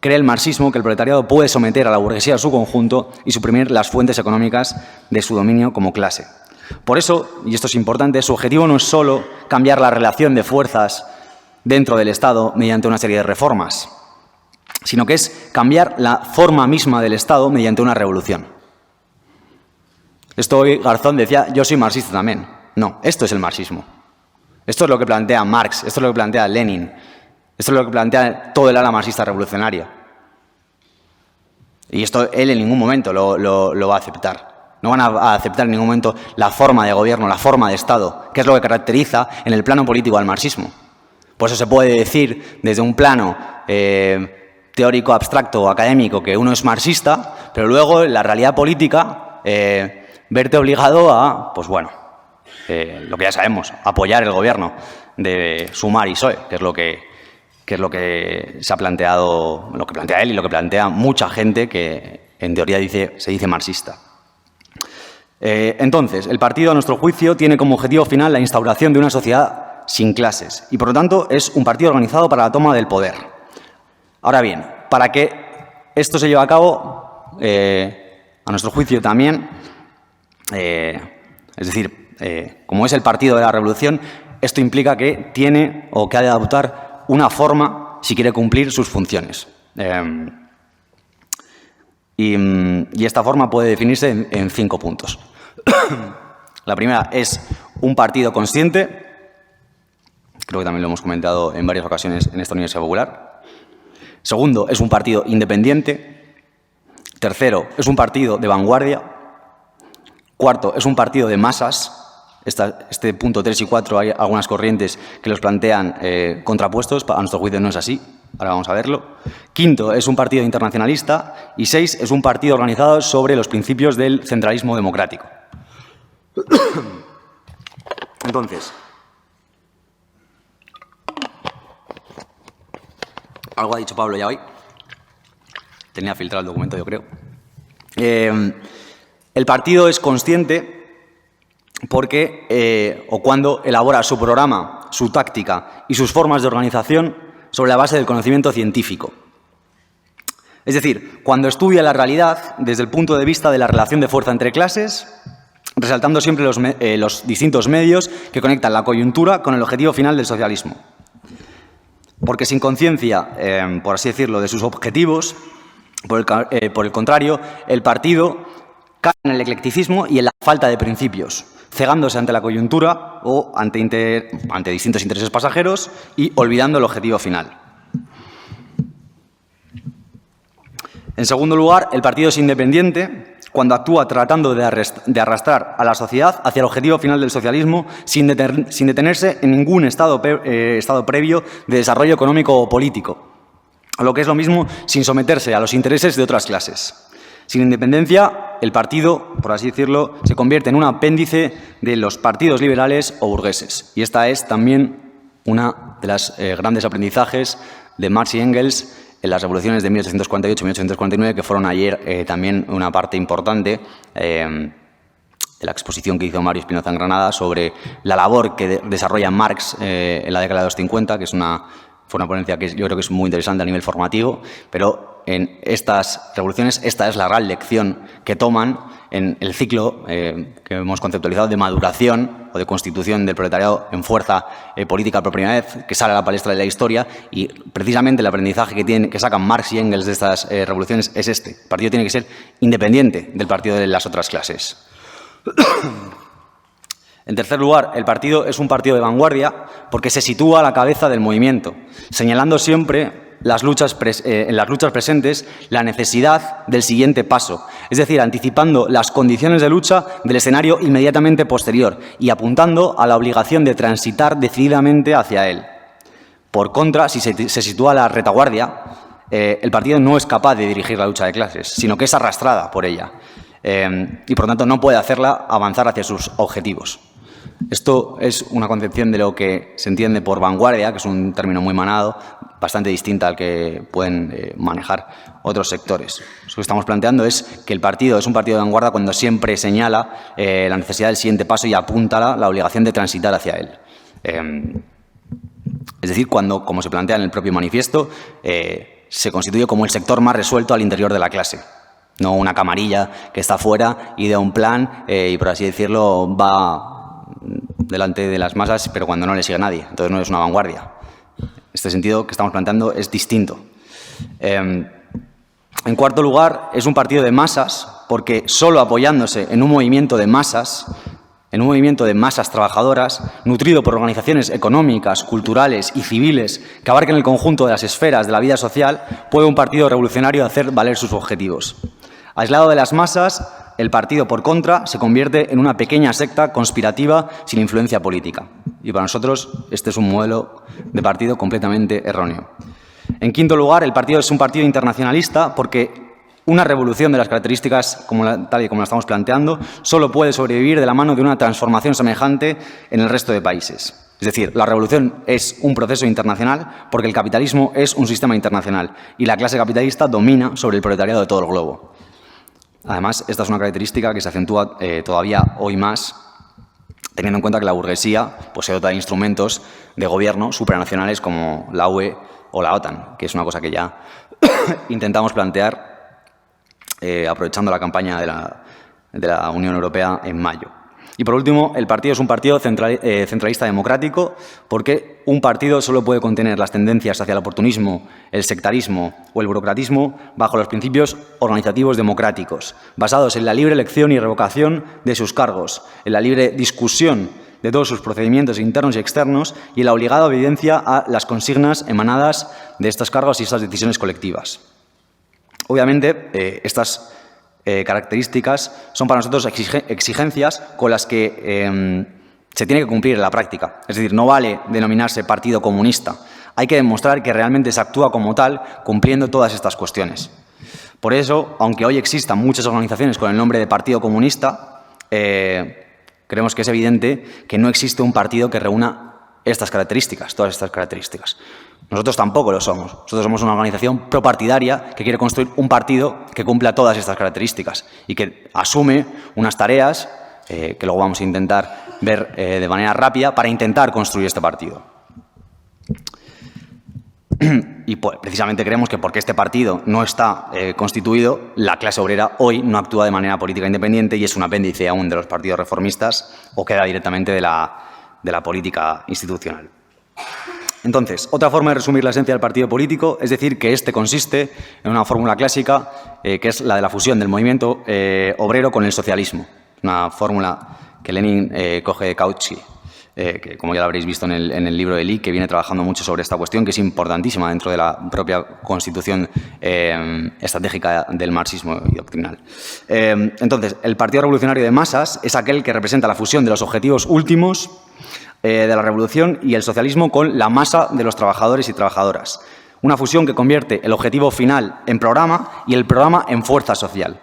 cree el marxismo que el proletariado puede someter a la burguesía a su conjunto y suprimir las fuentes económicas de su dominio como clase. Por eso, y esto es importante, su objetivo no es solo cambiar la relación de fuerzas dentro del Estado mediante una serie de reformas, sino que es cambiar la forma misma del Estado mediante una revolución. Esto hoy Garzón decía, yo soy marxista también. No, esto es el marxismo. Esto es lo que plantea Marx, esto es lo que plantea Lenin, esto es lo que plantea todo el ala marxista revolucionaria. Y esto él en ningún momento lo va a aceptar. No van a aceptar en ningún momento la forma de gobierno, la forma de Estado, que es lo que caracteriza en el plano político al marxismo. Por eso se puede decir desde un plano teórico, abstracto o académico que uno es marxista, pero luego en la realidad política verte obligado a, pues bueno, lo que ya sabemos, apoyar el gobierno de Sumar y PSOE, que es lo que se ha planteado, lo que plantea él y lo que plantea mucha gente que en teoría se dice marxista. Entonces, el partido, a nuestro juicio, tiene como objetivo final la instauración de una sociedad sin clases y, por lo tanto, es un partido organizado para la toma del poder. Ahora bien, para que esto se lleve a cabo, a nuestro juicio también, es decir, como es el partido de la revolución, esto implica que tiene o que ha de adoptar una forma si quiere cumplir sus funciones. Y esta forma puede definirse en 5 puntos. La primera es un partido consciente. Creo que también lo hemos comentado en varias ocasiones en esta Universidad Popular. Segundo, es un partido independiente. Tercero, es un partido de vanguardia. Cuarto, es un partido de masas. Este punto 3 y 4 hay algunas corrientes que los plantean contrapuestos. A nuestro juicio no es así. Ahora vamos a verlo. Quinto, es un partido internacionalista. Y 6, es un partido organizado sobre los principios del centralismo democrático. Entonces, algo ha dicho Pablo ya hoy. Tenía filtrado el documento, yo creo. El partido es consciente porque o cuando elabora su programa, su táctica y sus formas de organización sobre la base del conocimiento científico. Es decir, cuando estudia la realidad desde el punto de vista de la relación de fuerza entre clases, resaltando siempre los distintos medios que conectan la coyuntura con el objetivo final del socialismo. Porque sin conciencia, por así decirlo, de sus objetivos, por el contrario, el partido cae en el eclecticismo y en la falta de principios, cegándose ante la coyuntura o ante distintos intereses pasajeros y olvidando el objetivo final. En segundo lugar, el partido es independiente cuando actúa tratando de arrastrar a la sociedad hacia el objetivo final del socialismo sin detenerse en ningún estado previo de desarrollo económico o político, o lo que es lo mismo, sin someterse a los intereses de otras clases. Sin independencia, el partido, por así decirlo, se convierte en un apéndice de los partidos liberales o burgueses. Y esta es también una de las grandes aprendizajes de Marx y Engels en las revoluciones de 1848 y 1849, que fueron ayer también una parte importante de la exposición que hizo Mario Espinoza en Granada sobre la labor que desarrolla Marx en la década de los 50, que fue una ponencia que yo creo que es muy interesante a nivel formativo, pero en estas revoluciones esta es la gran lección que toman en el ciclo que hemos conceptualizado de maduración o de constitución del proletariado en fuerza política por primera vez, que sale a la palestra de la historia, y precisamente el aprendizaje que sacan Marx y Engels de estas revoluciones es este. El partido tiene que ser independiente del partido de las otras clases. En tercer lugar, el partido es un partido de vanguardia porque se sitúa a la cabeza del movimiento, señalando siempre en las luchas presentes la necesidad del siguiente paso, es decir, anticipando las condiciones de lucha del escenario inmediatamente posterior y apuntando a la obligación de transitar decididamente hacia él. Por contra, si se sitúa a la retaguardia, el partido no es capaz de dirigir la lucha de clases, sino que es arrastrada por ella. Y, por lo tanto, no puede hacerla avanzar hacia sus objetivos. Esto es una concepción de lo que se entiende por vanguardia, que es un término muy manado, bastante distinta al que pueden manejar otros sectores. Lo que estamos planteando es que el partido es un partido de vanguardia cuando siempre señala la necesidad del siguiente paso y apunta la obligación de transitar hacia él. Es decir, cuando, como se plantea en el propio manifiesto, se constituye como el sector más resuelto al interior de la clase. No una camarilla que está fuera y da un plan y, por así decirlo, va delante de las masas, pero cuando no le sigue a nadie. Entonces no es una vanguardia. Este sentido que estamos planteando es distinto. En cuarto lugar, es un partido de masas porque solo apoyándose en un movimiento de masas trabajadoras, nutrido por organizaciones económicas, culturales y civiles que abarquen el conjunto de las esferas de la vida social, puede un partido revolucionario hacer valer sus objetivos. Aislado de las masas, el partido, por contra, se convierte en una pequeña secta conspirativa sin influencia política. Y para nosotros este es un modelo de partido completamente erróneo. En quinto lugar, el partido es un partido internacionalista porque una revolución de las características tal y como la estamos planteando solo puede sobrevivir de la mano de una transformación semejante en el resto de países. Es decir, la revolución es un proceso internacional porque el capitalismo es un sistema internacional y la clase capitalista domina sobre el proletariado de todo el globo. Además, esta es una característica que se acentúa todavía hoy más, teniendo en cuenta que la burguesía pues, se dota de instrumentos de gobierno supranacionales como la UE o la OTAN, que es una cosa que ya intentamos plantear aprovechando la campaña de la Unión Europea en mayo. Y por último, el partido es un partido centralista democrático porque un partido solo puede contener las tendencias hacia el oportunismo, el sectarismo o el burocratismo bajo los principios organizativos democráticos, basados en la libre elección y revocación de sus cargos, en la libre discusión de todos sus procedimientos internos y externos y en la obligada obediencia a las consignas emanadas de estos cargos y estas decisiones colectivas. Obviamente, estas características son para nosotros exigencias con las que se tiene que cumplir en la práctica. Es decir, no vale denominarse partido comunista. Hay que demostrar que realmente se actúa como tal cumpliendo todas estas cuestiones. Por eso, aunque hoy existan muchas organizaciones con el nombre de Partido Comunista, creemos que es evidente que no existe un partido que reúna estas características, todas estas características. Nosotros tampoco lo somos. Nosotros somos una organización propartidaria que quiere construir un partido que cumpla todas estas características y que asume unas tareas que luego vamos a intentar ver de manera rápida para intentar construir este partido. Y pues, precisamente creemos que porque este partido no está constituido, la clase obrera hoy no actúa de manera política independiente y es un apéndice aún de los partidos reformistas o queda directamente de la política institucional. Entonces, otra forma de resumir la esencia del partido político es decir que este consiste en una fórmula clásica que es la de la fusión del movimiento obrero con el socialismo. Una fórmula que Lenin coge de Kautsky, que como ya lo habréis visto en el libro de Lee, que viene trabajando mucho sobre esta cuestión, que es importantísima dentro de la propia constitución estratégica del marxismo y doctrinal. Entonces, el Partido Revolucionario de Masas es aquel que representa la fusión de los objetivos últimos de la revolución y el socialismo con la masa de los trabajadores y trabajadoras. Una fusión que convierte el objetivo final en programa y el programa en fuerza social.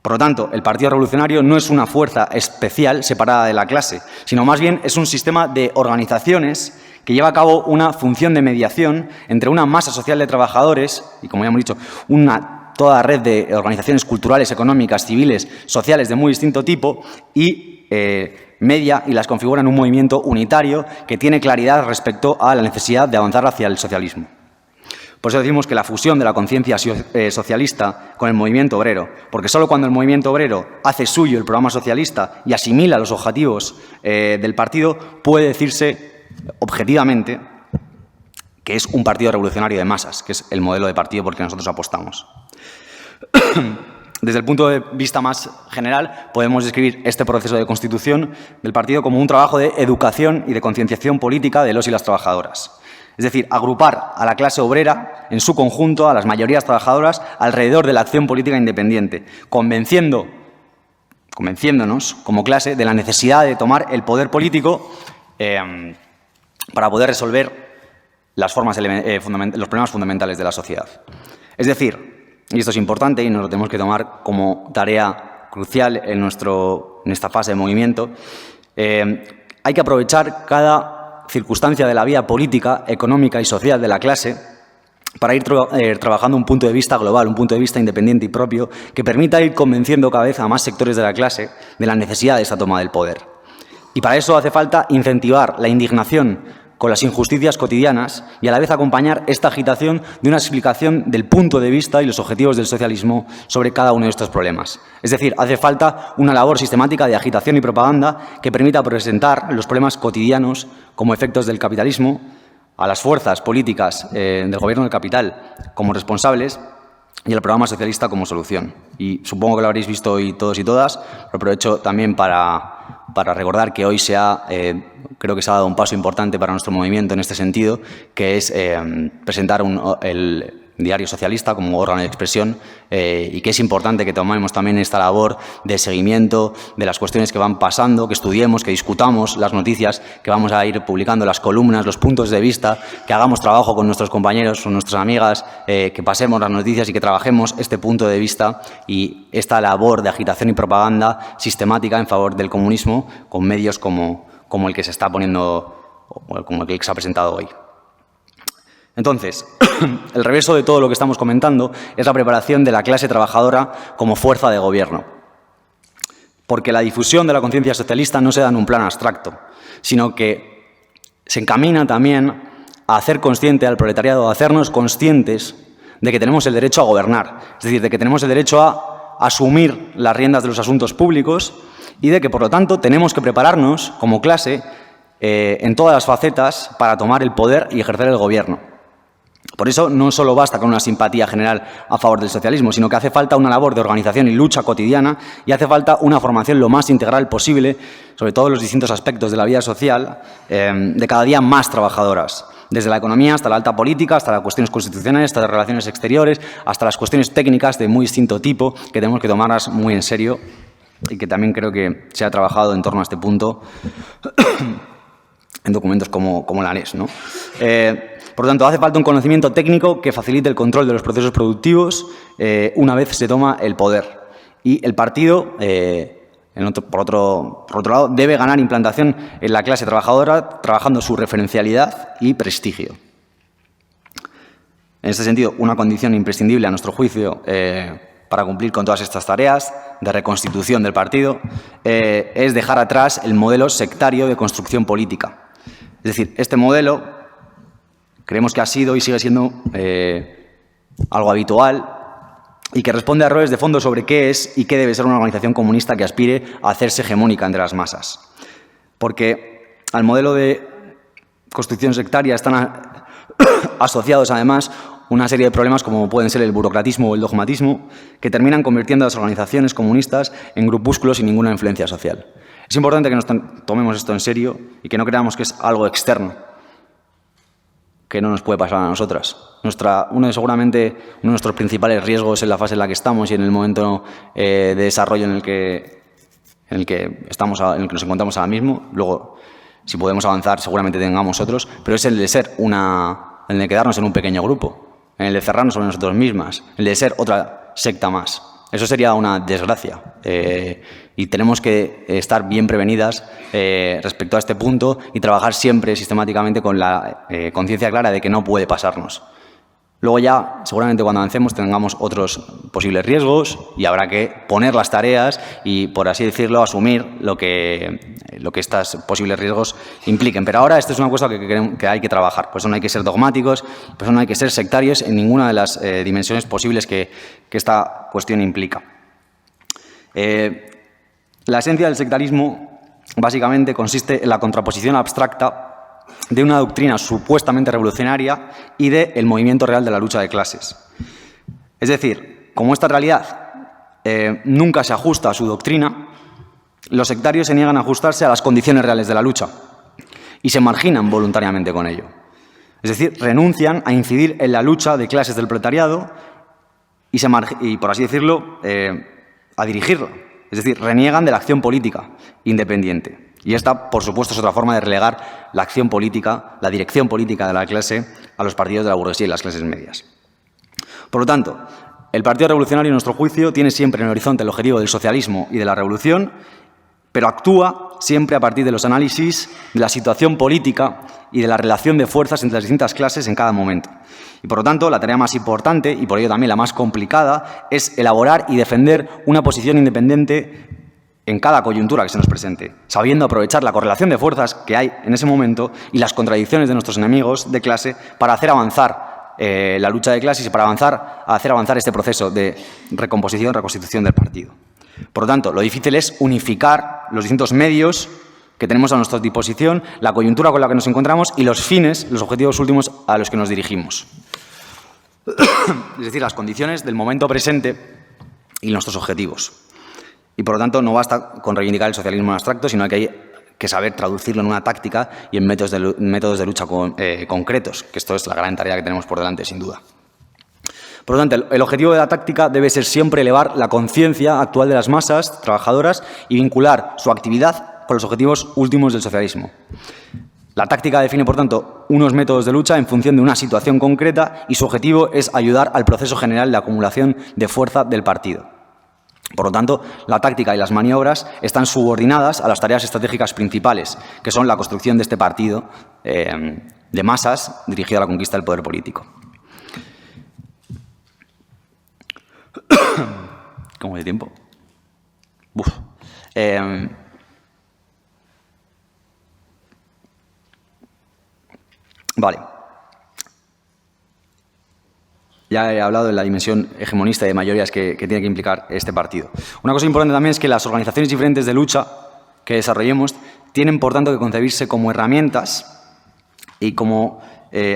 Por lo tanto, el Partido Revolucionario no es una fuerza especial separada de la clase, sino más bien es un sistema de organizaciones que lleva a cabo una función de mediación entre una masa social de trabajadores y, como ya hemos dicho, toda red de organizaciones culturales, económicas, civiles, sociales de muy distinto tipo y media y las configura en un movimiento unitario que tiene claridad respecto a la necesidad de avanzar hacia el socialismo. Por eso decimos que la fusión de la conciencia socialista con el movimiento obrero, porque solo cuando el movimiento obrero hace suyo el programa socialista y asimila los objetivos del partido, puede decirse objetivamente que es un partido revolucionario de masas, que es el modelo de partido por el que nosotros apostamos. Desde el punto de vista más general, podemos describir este proceso de constitución del partido como un trabajo de educación y de concienciación política de los y las trabajadoras. Es decir, agrupar a la clase obrera en su conjunto, a las mayorías trabajadoras, alrededor de la acción política independiente, convenciéndonos como clase de la necesidad de tomar el poder político para poder resolver los problemas fundamentales de la sociedad. Es decir, y esto es importante y nos lo tenemos que tomar como tarea crucial en esta fase de movimiento, hay que aprovechar cada circunstancia de la vida política, económica y social de la clase para ir trabajando un punto de vista global, un punto de vista independiente y propio que permita ir convenciendo cada vez a más sectores de la clase de la necesidad de esta toma del poder. Y para eso hace falta incentivar la indignación con las injusticias cotidianas y a la vez acompañar esta agitación de una explicación del punto de vista y los objetivos del socialismo sobre cada uno de estos problemas. Es decir, hace falta una labor sistemática de agitación y propaganda que permita presentar los problemas cotidianos como efectos del capitalismo a las fuerzas políticas del gobierno del capital como responsables y el programa socialista como solución. Y supongo que lo habréis visto hoy todos y todas, pero aprovecho también para recordar que hoy creo que se ha dado un paso importante para nuestro movimiento en este sentido, que es presentar el Diario Socialista como órgano de expresión y que es importante que tomemos también esta labor de seguimiento de las cuestiones que van pasando, que estudiemos, que discutamos las noticias que vamos a ir publicando, las columnas, los puntos de vista, que hagamos trabajo con nuestros compañeros, con nuestras amigas, que pasemos las noticias y que trabajemos este punto de vista y esta labor de agitación y propaganda sistemática en favor del comunismo con medios como el que se está poniendo, o como el que se ha presentado hoy. Entonces, el reverso de todo lo que estamos comentando es la preparación de la clase trabajadora como fuerza de gobierno. Porque la difusión de la conciencia socialista no se da en un plano abstracto, sino que se encamina también a hacer consciente al proletariado, a hacernos conscientes de que tenemos el derecho a gobernar, es decir, de que tenemos el derecho a asumir las riendas de los asuntos públicos y de que, por lo tanto, tenemos que prepararnos como clase en todas las facetas para tomar el poder y ejercer el gobierno. Por eso no solo basta con una simpatía general a favor del socialismo, sino que hace falta una labor de organización y lucha cotidiana y hace falta una formación lo más integral posible sobre todos los distintos aspectos de la vida social de cada día más trabajadoras, desde la economía hasta la alta política, hasta las cuestiones constitucionales, hasta las relaciones exteriores, hasta las cuestiones técnicas de muy distinto tipo que tenemos que tomarlas muy en serio y que también creo que se ha trabajado en torno a este punto en documentos como la ANES, ¿no? Por lo tanto, hace falta un conocimiento técnico que facilite el control de los procesos productivos una vez se toma el poder. Y el partido, por otro lado, debe ganar implantación en la clase trabajadora, trabajando su referencialidad y prestigio. En este sentido, una condición imprescindible, a nuestro juicio, para cumplir con todas estas tareas de reconstitución del partido, es dejar atrás el modelo sectario de construcción política. Es decir, este modelo creemos que ha sido y sigue siendo algo habitual y que responde a errores de fondo sobre qué es y qué debe ser una organización comunista que aspire a hacerse hegemónica entre las masas. Porque al modelo de construcción sectaria están asociados, además, una serie de problemas como pueden ser el burocratismo o el dogmatismo, que terminan convirtiendo a las organizaciones comunistas en grupúsculos sin ninguna influencia social. Es importante que nos tomemos esto en serio y que no creamos que es algo externo, que no nos puede pasar a nosotras. Seguramente uno de nuestros principales riesgos en la fase en la que estamos y en el momento de desarrollo en el que nos encontramos ahora mismo, luego, si podemos avanzar, seguramente tengamos otros, pero es el de ser el de quedarnos en un pequeño grupo, el de cerrarnos sobre nosotros mismas, el de ser otra secta más. Eso sería una desgracia y tenemos que estar bien prevenidas respecto a este punto y trabajar siempre sistemáticamente con la conciencia clara de que no puede pasarnos. Luego ya, seguramente cuando avancemos tengamos otros posibles riesgos y habrá que poner las tareas y, por así decirlo, asumir lo que estos posibles riesgos impliquen. Pero ahora esto es una cosa que hay que trabajar. Por eso no hay que ser dogmáticos, por eso no hay que ser sectarios en ninguna de las dimensiones posibles que esta cuestión implica. La esencia del sectarismo básicamente consiste en la contraposición abstracta de una doctrina supuestamente revolucionaria y del movimiento real de la lucha de clases. Es decir, como esta realidad nunca se ajusta a su doctrina, los sectarios se niegan a ajustarse a las condiciones reales de la lucha y se marginan voluntariamente con ello. Es decir, renuncian a incidir en la lucha de clases del proletariado y por así decirlo, a dirigirla. Es decir, reniegan de la acción política independiente. Y esta, por supuesto, es otra forma de relegar la acción política, la dirección política de la clase a los partidos de la burguesía y las clases medias. Por lo tanto, el Partido Revolucionario, en nuestro juicio, tiene siempre en el horizonte el objetivo del socialismo y de la revolución, pero actúa siempre a partir de los análisis de la situación política y de la relación de fuerzas entre las distintas clases en cada momento. Y, por lo tanto, la tarea más importante, y por ello también la más complicada, es elaborar y defender una posición independiente en cada coyuntura que se nos presente, sabiendo aprovechar la correlación de fuerzas que hay en ese momento y las contradicciones de nuestros enemigos de clase para hacer avanzar la lucha de clases y para hacer avanzar este proceso de recomposición, reconstitución del partido. Por lo tanto, lo difícil es unificar los distintos medios que tenemos a nuestra disposición, la coyuntura con la que nos encontramos y los fines, los objetivos últimos a los que nos dirigimos. Es decir, las condiciones del momento presente y nuestros objetivos. Y, por lo tanto, no basta con reivindicar el socialismo en abstracto, sino que hay que saber traducirlo en una táctica y en métodos de lucha concretos, que esto es la gran tarea que tenemos por delante, sin duda. Por lo tanto, el objetivo de la táctica debe ser siempre elevar la conciencia actual de las masas trabajadoras y vincular su actividad con los objetivos últimos del socialismo. La táctica define, por tanto, unos métodos de lucha en función de una situación concreta y su objetivo es ayudar al proceso general de acumulación de fuerza del partido. Por lo tanto, la táctica y las maniobras están subordinadas a las tareas estratégicas principales, que son la construcción de este partido de masas dirigido a la conquista del poder político. ¿Cómo de tiempo? Vale. Ya he hablado de la dimensión hegemonista y de mayorías que tiene que implicar este partido. Una cosa importante también es que las organizaciones diferentes de lucha que desarrollemos tienen, por tanto, que concebirse como herramientas y como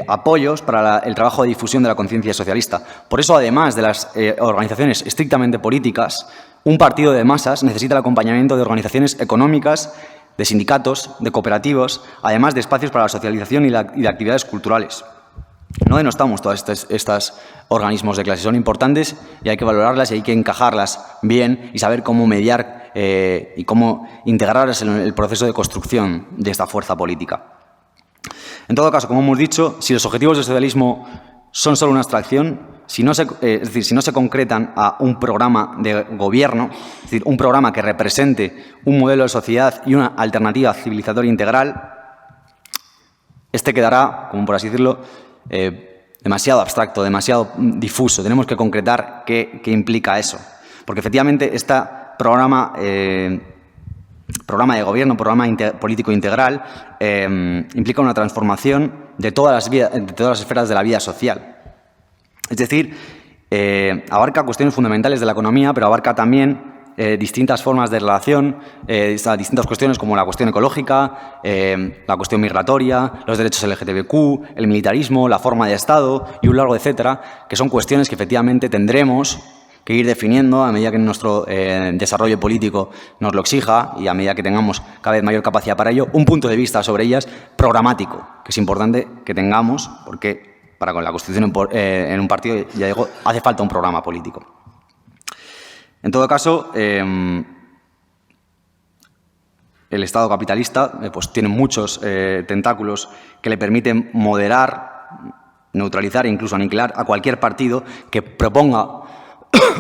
apoyos para el trabajo de difusión de la conciencia socialista. Por eso, además de las organizaciones estrictamente políticas, un partido de masas necesita el acompañamiento de organizaciones económicas, de sindicatos, de cooperativos, además de espacios para la socialización y de actividades culturales. No denostamos todos estos organismos de clase, son importantes y hay que valorarlas y hay que encajarlas bien y saber cómo mediar y cómo integrarlas en el proceso de construcción de esta fuerza política. En todo caso, como hemos dicho, si los objetivos del socialismo son solo una abstracción, es decir, si no se concretan a un programa de gobierno, es decir, un programa que represente un modelo de sociedad y una alternativa civilizatoria integral, este quedará, como por así decirlo, demasiado abstracto, demasiado difuso. Tenemos que concretar qué implica eso. Porque efectivamente este programa de gobierno, programa político integral, implica una transformación de todas las esferas de la vida social. Es decir, abarca cuestiones fundamentales de la economía, pero abarca también distintas formas de relación, distintas cuestiones como la cuestión ecológica, la cuestión migratoria, los derechos LGTBQ, el militarismo, la forma de Estado y un largo etcétera, que son cuestiones que efectivamente tendremos que ir definiendo a medida que nuestro desarrollo político nos lo exija y a medida que tengamos cada vez mayor capacidad para ello, un punto de vista sobre ellas programático, que es importante que tengamos, porque para con la constitución en un partido, ya digo, hace falta un programa político. En todo caso, el Estado capitalista pues tiene muchos tentáculos que le permiten moderar, neutralizar e incluso aniquilar a cualquier partido que proponga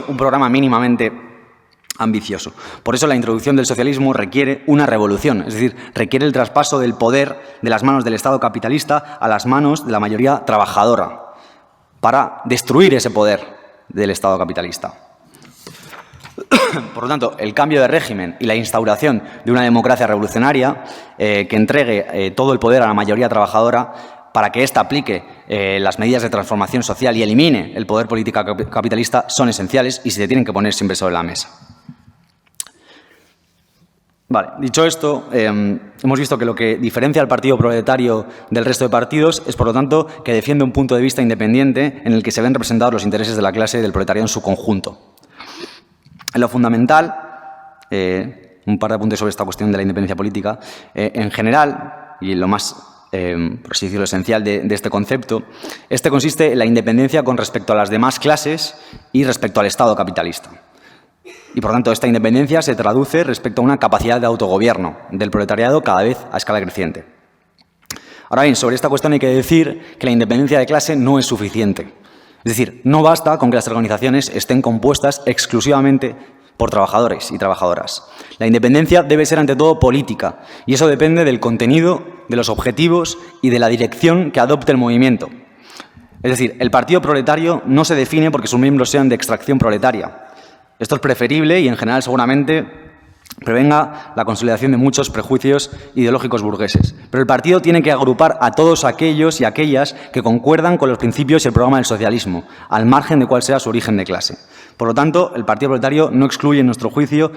un programa mínimamente ambicioso. Por eso la introducción del socialismo requiere una revolución, es decir, requiere el traspaso del poder de las manos del Estado capitalista a las manos de la mayoría trabajadora para destruir ese poder del Estado capitalista. Por lo tanto, el cambio de régimen y la instauración de una democracia revolucionaria que entregue todo el poder a la mayoría trabajadora para que ésta aplique las medidas de transformación social y elimine el poder político capitalista son esenciales y se tienen que poner siempre sobre la mesa. Vale, dicho esto, hemos visto que lo que diferencia al Partido Proletario del resto de partidos es, por lo tanto, que defiende un punto de vista independiente en el que se ven representados los intereses de la clase y del proletariado en su conjunto. En lo fundamental, un par de apuntes sobre esta cuestión de la independencia política, en general, y lo más, por así decirlo, esencial de este concepto, este consiste en la independencia con respecto a las demás clases y respecto al Estado capitalista. Y, por tanto, esta independencia se traduce respecto a una capacidad de autogobierno del proletariado cada vez a escala creciente. Ahora bien, sobre esta cuestión hay que decir que la independencia de clase no es suficiente. Es decir, no basta con que las organizaciones estén compuestas exclusivamente por trabajadores y trabajadoras. La independencia debe ser ante todo política, y eso depende del contenido, de los objetivos y de la dirección que adopte el movimiento. Es decir, el partido proletario no se define porque sus miembros sean de extracción proletaria. Esto es preferible y, en general, seguramente prevenga la consolidación de muchos prejuicios ideológicos burgueses. Pero el partido tiene que agrupar a todos aquellos y aquellas que concuerdan con los principios y el programa del socialismo, al margen de cuál sea su origen de clase. Por lo tanto, el partido proletario no excluye, en nuestro juicio,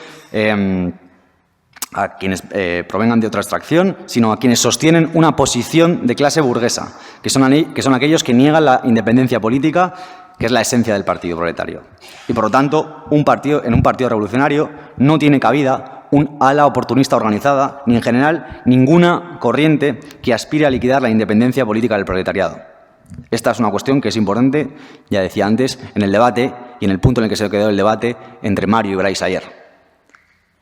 a quienes provengan de otra extracción, sino a quienes sostienen una posición de clase burguesa, que son aquellos que niegan la independencia política, que es la esencia del partido proletario. Y, por lo tanto, en un partido revolucionario no tiene cabida un ala oportunista organizada, ni, en general, ninguna corriente que aspire a liquidar la independencia política del proletariado. Esta es una cuestión que es importante, ya decía antes, en el debate y en el punto en el que se quedó el debate entre Mario y Bryce ayer.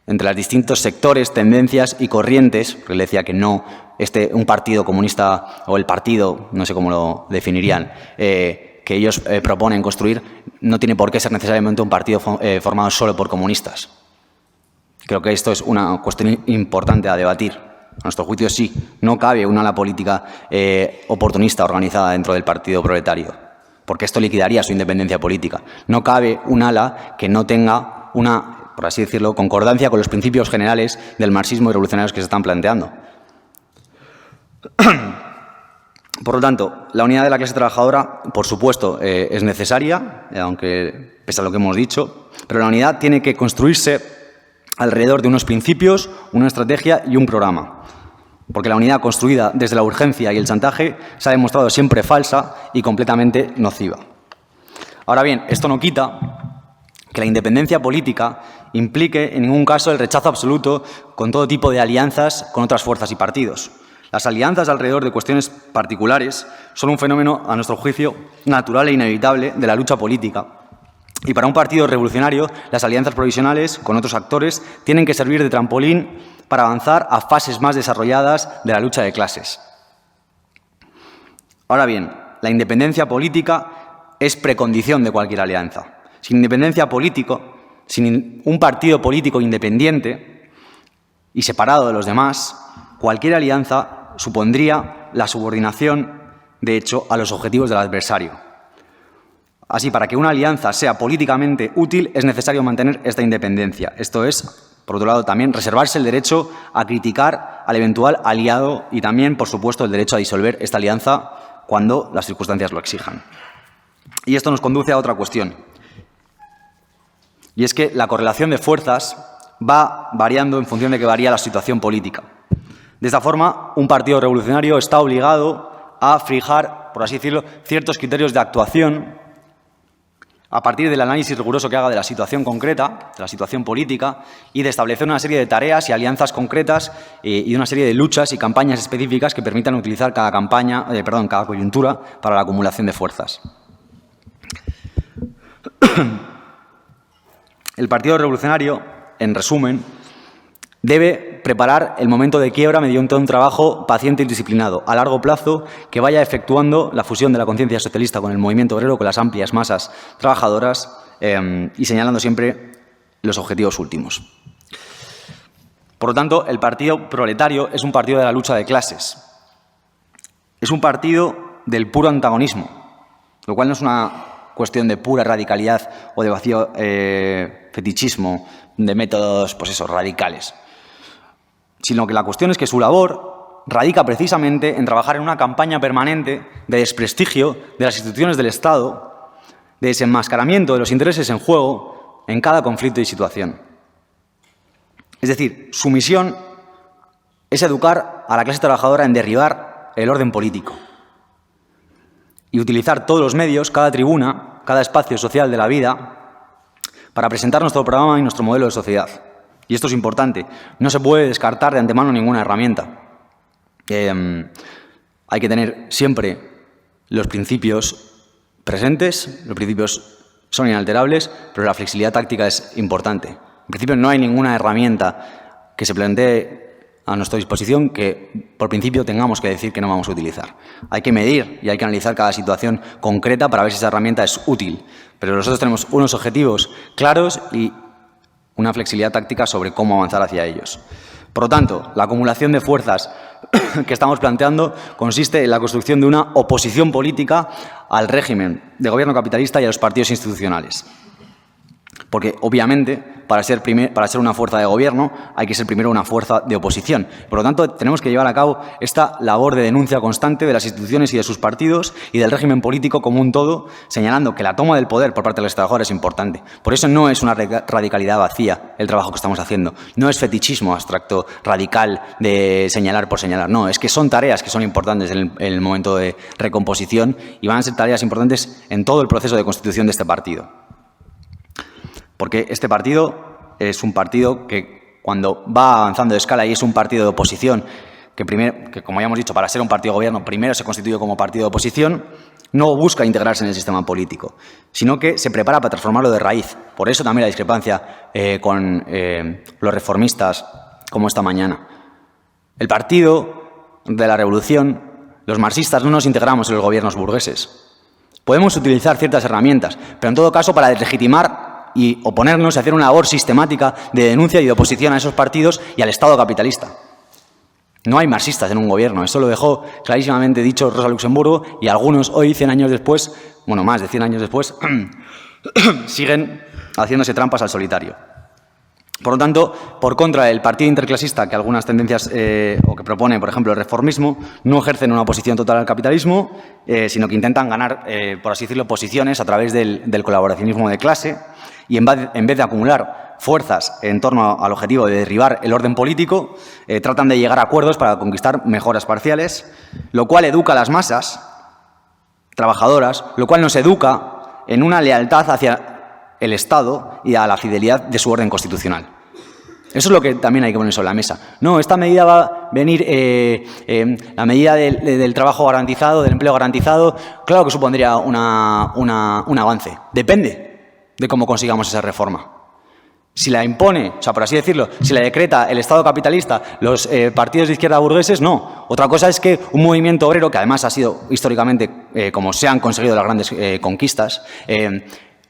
Entre los distintos sectores, tendencias y corrientes, porque él decía que no, un partido comunista o el partido, no sé cómo lo definirían, que ellos proponen construir, no tiene por qué ser necesariamente un partido formado solo por comunistas. Creo que esto es una cuestión importante a debatir. A nuestro juicio, sí, no cabe una ala política oportunista organizada dentro del partido proletario, porque esto liquidaría su independencia política. No cabe un ala que no tenga una, por así decirlo, concordancia con los principios generales del marxismo y revolucionarios que se están planteando. Por lo tanto, la unidad de la clase trabajadora, por supuesto, es necesaria, aunque pese a lo que hemos dicho, pero la unidad tiene que construirse alrededor de unos principios, una estrategia y un programa. Porque la unidad construida desde la urgencia y el chantaje se ha demostrado siempre falsa y completamente nociva. Ahora bien, esto no quita que la independencia política implique en ningún caso el rechazo absoluto con todo tipo de alianzas con otras fuerzas y partidos. Las alianzas alrededor de cuestiones particulares son un fenómeno, a nuestro juicio, natural e inevitable de la lucha política. Y para un partido revolucionario, las alianzas provisionales con otros actores tienen que servir de trampolín para avanzar a fases más desarrolladas de la lucha de clases. Ahora bien, la independencia política es precondición de cualquier alianza. Sin independencia política, sin un partido político independiente y separado de los demás, cualquier alianza supondría la subordinación, de hecho, a los objetivos del adversario. Así, para que una alianza sea políticamente útil, es necesario mantener esta independencia. Esto es, por otro lado, también reservarse el derecho a criticar al eventual aliado y también, por supuesto, el derecho a disolver esta alianza cuando las circunstancias lo exijan. Y esto nos conduce a otra cuestión. Y es que la correlación de fuerzas va variando en función de que varía la situación política. De esta forma, un partido revolucionario está obligado a fijar, por así decirlo, ciertos criterios de actuación a partir del análisis riguroso que haga de la situación concreta, de la situación política, y de establecer una serie de tareas y alianzas concretas y una serie de luchas y campañas específicas que permitan utilizar cada coyuntura para la acumulación de fuerzas. El Partido Revolucionario, en resumen, debe preparar el momento de quiebra mediante un trabajo paciente y disciplinado, a largo plazo, que vaya efectuando la fusión de la conciencia socialista con el movimiento obrero, con las amplias masas trabajadoras y señalando siempre los objetivos últimos. Por lo tanto, el partido proletario es un partido de la lucha de clases. Es un partido del puro antagonismo, lo cual no es una cuestión de pura radicalidad o de vacío fetichismo de métodos, radicales, sino que la cuestión es que su labor radica precisamente en trabajar en una campaña permanente de desprestigio de las instituciones del Estado, de desenmascaramiento de los intereses en juego en cada conflicto y situación. Es decir, su misión es educar a la clase trabajadora en derribar el orden político y utilizar todos los medios, cada tribuna, cada espacio social de la vida para presentar nuestro programa y nuestro modelo de sociedad. Y esto es importante. No se puede descartar de antemano ninguna herramienta. Hay que tener siempre los principios presentes, los principios son inalterables, pero la flexibilidad táctica es importante. En principio, no hay ninguna herramienta que se plantee a nuestra disposición que, por principio, tengamos que decir que no vamos a utilizar. Hay que medir y hay que analizar cada situación concreta para ver si esa herramienta es útil. Pero nosotros tenemos unos objetivos claros y una flexibilidad táctica sobre cómo avanzar hacia ellos. Por lo tanto, la acumulación de fuerzas que estamos planteando consiste en la construcción de una oposición política al régimen de gobierno capitalista y a los partidos institucionales. Porque, obviamente, para ser una fuerza de gobierno hay que ser primero una fuerza de oposición. Por lo tanto, tenemos que llevar a cabo esta labor de denuncia constante de las instituciones y de sus partidos y del régimen político como un todo, señalando que la toma del poder por parte de los trabajadores es importante. Por eso no es una radicalidad vacía el trabajo que estamos haciendo. No es fetichismo abstracto radical de señalar por señalar. No, es que son tareas que son importantes en el momento de recomposición y van a ser tareas importantes en todo el proceso de constitución de este partido. Porque este partido es un partido que, cuando va avanzando de escala y es un partido de oposición, que como ya hemos dicho, para ser un partido de gobierno, primero se constituye como partido de oposición, no busca integrarse en el sistema político, sino que se prepara para transformarlo de raíz. Por eso también la discrepancia con los reformistas, como esta mañana. El partido de la revolución, los marxistas no nos integramos en los gobiernos burgueses. Podemos utilizar ciertas herramientas, pero en todo caso para deslegitimar y oponernos y hacer una labor sistemática de denuncia y de oposición a esos partidos y al Estado capitalista. No hay marxistas en un gobierno, eso lo dejó clarísimamente dicho Rosa Luxemburgo, y algunos hoy, 100 años después, bueno, más de 100 años después, siguen haciéndose trampas al solitario. Por lo tanto, por contra del partido interclasista, que algunas tendencias o que propone, por ejemplo, el reformismo, no ejercen una oposición total al capitalismo, sino que intentan ganar, por así decirlo, posiciones a través del colaboracionismo de clase, y en vez de acumular fuerzas en torno al objetivo de derribar el orden político, tratan de llegar a acuerdos para conquistar mejoras parciales, lo cual educa a las masas trabajadoras, lo cual nos educa en una lealtad hacia el Estado y a la fidelidad de su orden constitucional. Eso es lo que también hay que poner sobre la mesa. No, esta medida va a venir, la medida del trabajo garantizado, del empleo garantizado, claro que supondría un avance. Depende de cómo consigamos esa reforma. Si la impone, o sea, por así decirlo, si la decreta el Estado capitalista, los partidos de izquierda burgueses, no. Otra cosa es que un movimiento obrero, que además ha sido históricamente, como se han conseguido las grandes conquistas,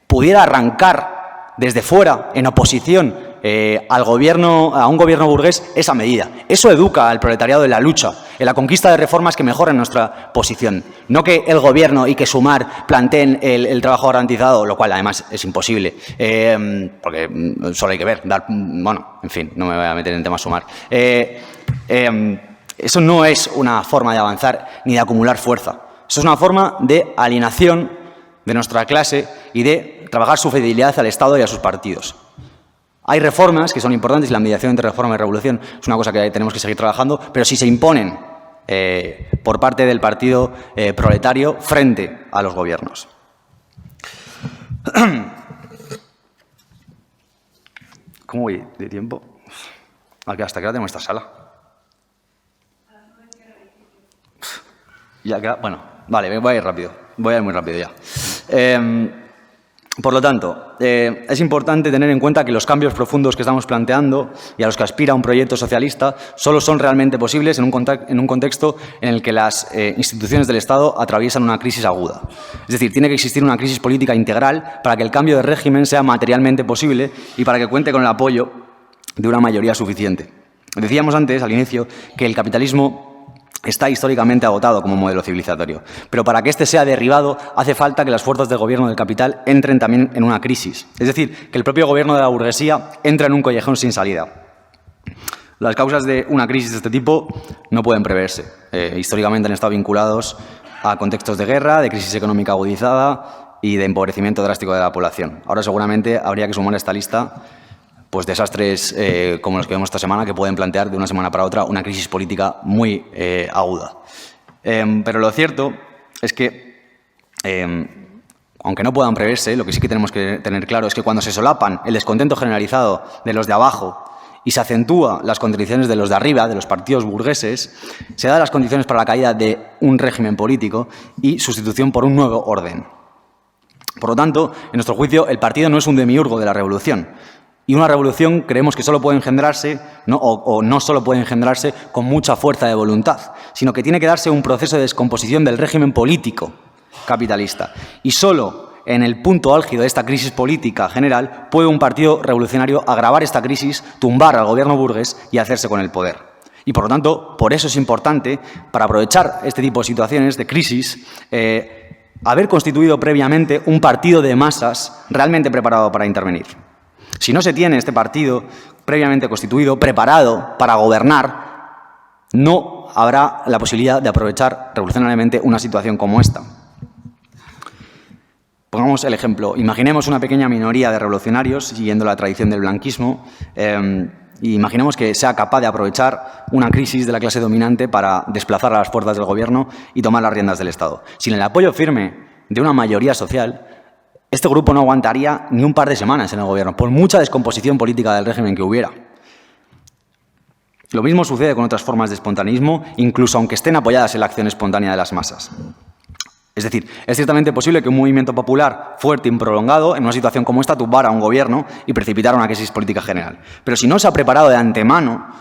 pudiera arrancar desde fuera, en oposición a un gobierno burgués, esa medida. Eso educa al proletariado en la lucha, en la conquista de reformas que mejoren nuestra posición. No que el gobierno y que Sumar planteen el trabajo garantizado, lo cual además es imposible, porque solo hay que ver. Bueno, en fin, no me voy a meter en temas Sumar. Eso no es una forma de avanzar ni de acumular fuerza. Eso es una forma de alienación de nuestra clase y de trabajar su fidelidad al Estado y a sus partidos. Hay reformas que son importantes y la mediación entre reforma y revolución es una cosa que tenemos que seguir trabajando, pero si se imponen por parte del partido proletario frente a los gobiernos. ¿Cómo voy de tiempo? ¿Hasta qué hora tenemos esta sala? Ya queda, bueno, vale, voy a ir rápido. Voy a ir muy rápido ya. Por lo tanto, es importante tener en cuenta que los cambios profundos que estamos planteando y a los que aspira un proyecto socialista solo son realmente posibles en un contexto en el que las instituciones del Estado atraviesan una crisis aguda. Es decir, tiene que existir una crisis política integral para que el cambio de régimen sea materialmente posible y para que cuente con el apoyo de una mayoría suficiente. Decíamos antes, al inicio, que el capitalismo está históricamente agotado como modelo civilizatorio, pero para que éste sea derribado hace falta que las fuerzas del gobierno del capital entren también en una crisis. Es decir, que el propio gobierno de la burguesía entra en un callejón sin salida. Las causas de una crisis de este tipo no pueden preverse. Históricamente han estado vinculados a contextos de guerra, de crisis económica agudizada y de empobrecimiento drástico de la población. Ahora seguramente habría que sumar a esta lista pues desastres como los que vemos esta semana, que pueden plantear de una semana para otra una crisis política muy aguda. Pero lo cierto es que, aunque no puedan preverse, lo que sí que tenemos que tener claro es que cuando se solapan el descontento generalizado de los de abajo y se acentúa las contradicciones de los de arriba, de los partidos burgueses, se dan las condiciones para la caída de un régimen político y sustitución por un nuevo orden. Por lo tanto, en nuestro juicio, el partido no es un demiurgo de la revolución. Y una revolución creemos que solo puede engendrarse, no solo puede engendrarse con mucha fuerza de voluntad, sino que tiene que darse un proceso de descomposición del régimen político capitalista. Y solo en el punto álgido de esta crisis política general puede un partido revolucionario agravar esta crisis, tumbar al gobierno burgués y hacerse con el poder. Y por lo tanto, por eso es importante, para aprovechar este tipo de situaciones de crisis, haber constituido previamente un partido de masas realmente preparado para intervenir. Si no se tiene este partido previamente constituido, preparado para gobernar, no habrá la posibilidad de aprovechar revolucionariamente una situación como esta. Pongamos el ejemplo. Imaginemos una pequeña minoría de revolucionarios, siguiendo la tradición del blanquismo, y imaginemos que sea capaz de aprovechar una crisis de la clase dominante para desplazar a las fuerzas del gobierno y tomar las riendas del Estado. Sin el apoyo firme de una mayoría social, este grupo no aguantaría ni un par de semanas en el gobierno, por mucha descomposición política del régimen que hubiera. Lo mismo sucede con otras formas de espontaneismo, incluso aunque estén apoyadas en la acción espontánea de las masas. Es decir, es ciertamente posible que un movimiento popular fuerte y prolongado, en una situación como esta, tumbara a un gobierno y precipitara una crisis política general. Pero si no se ha preparado de antemano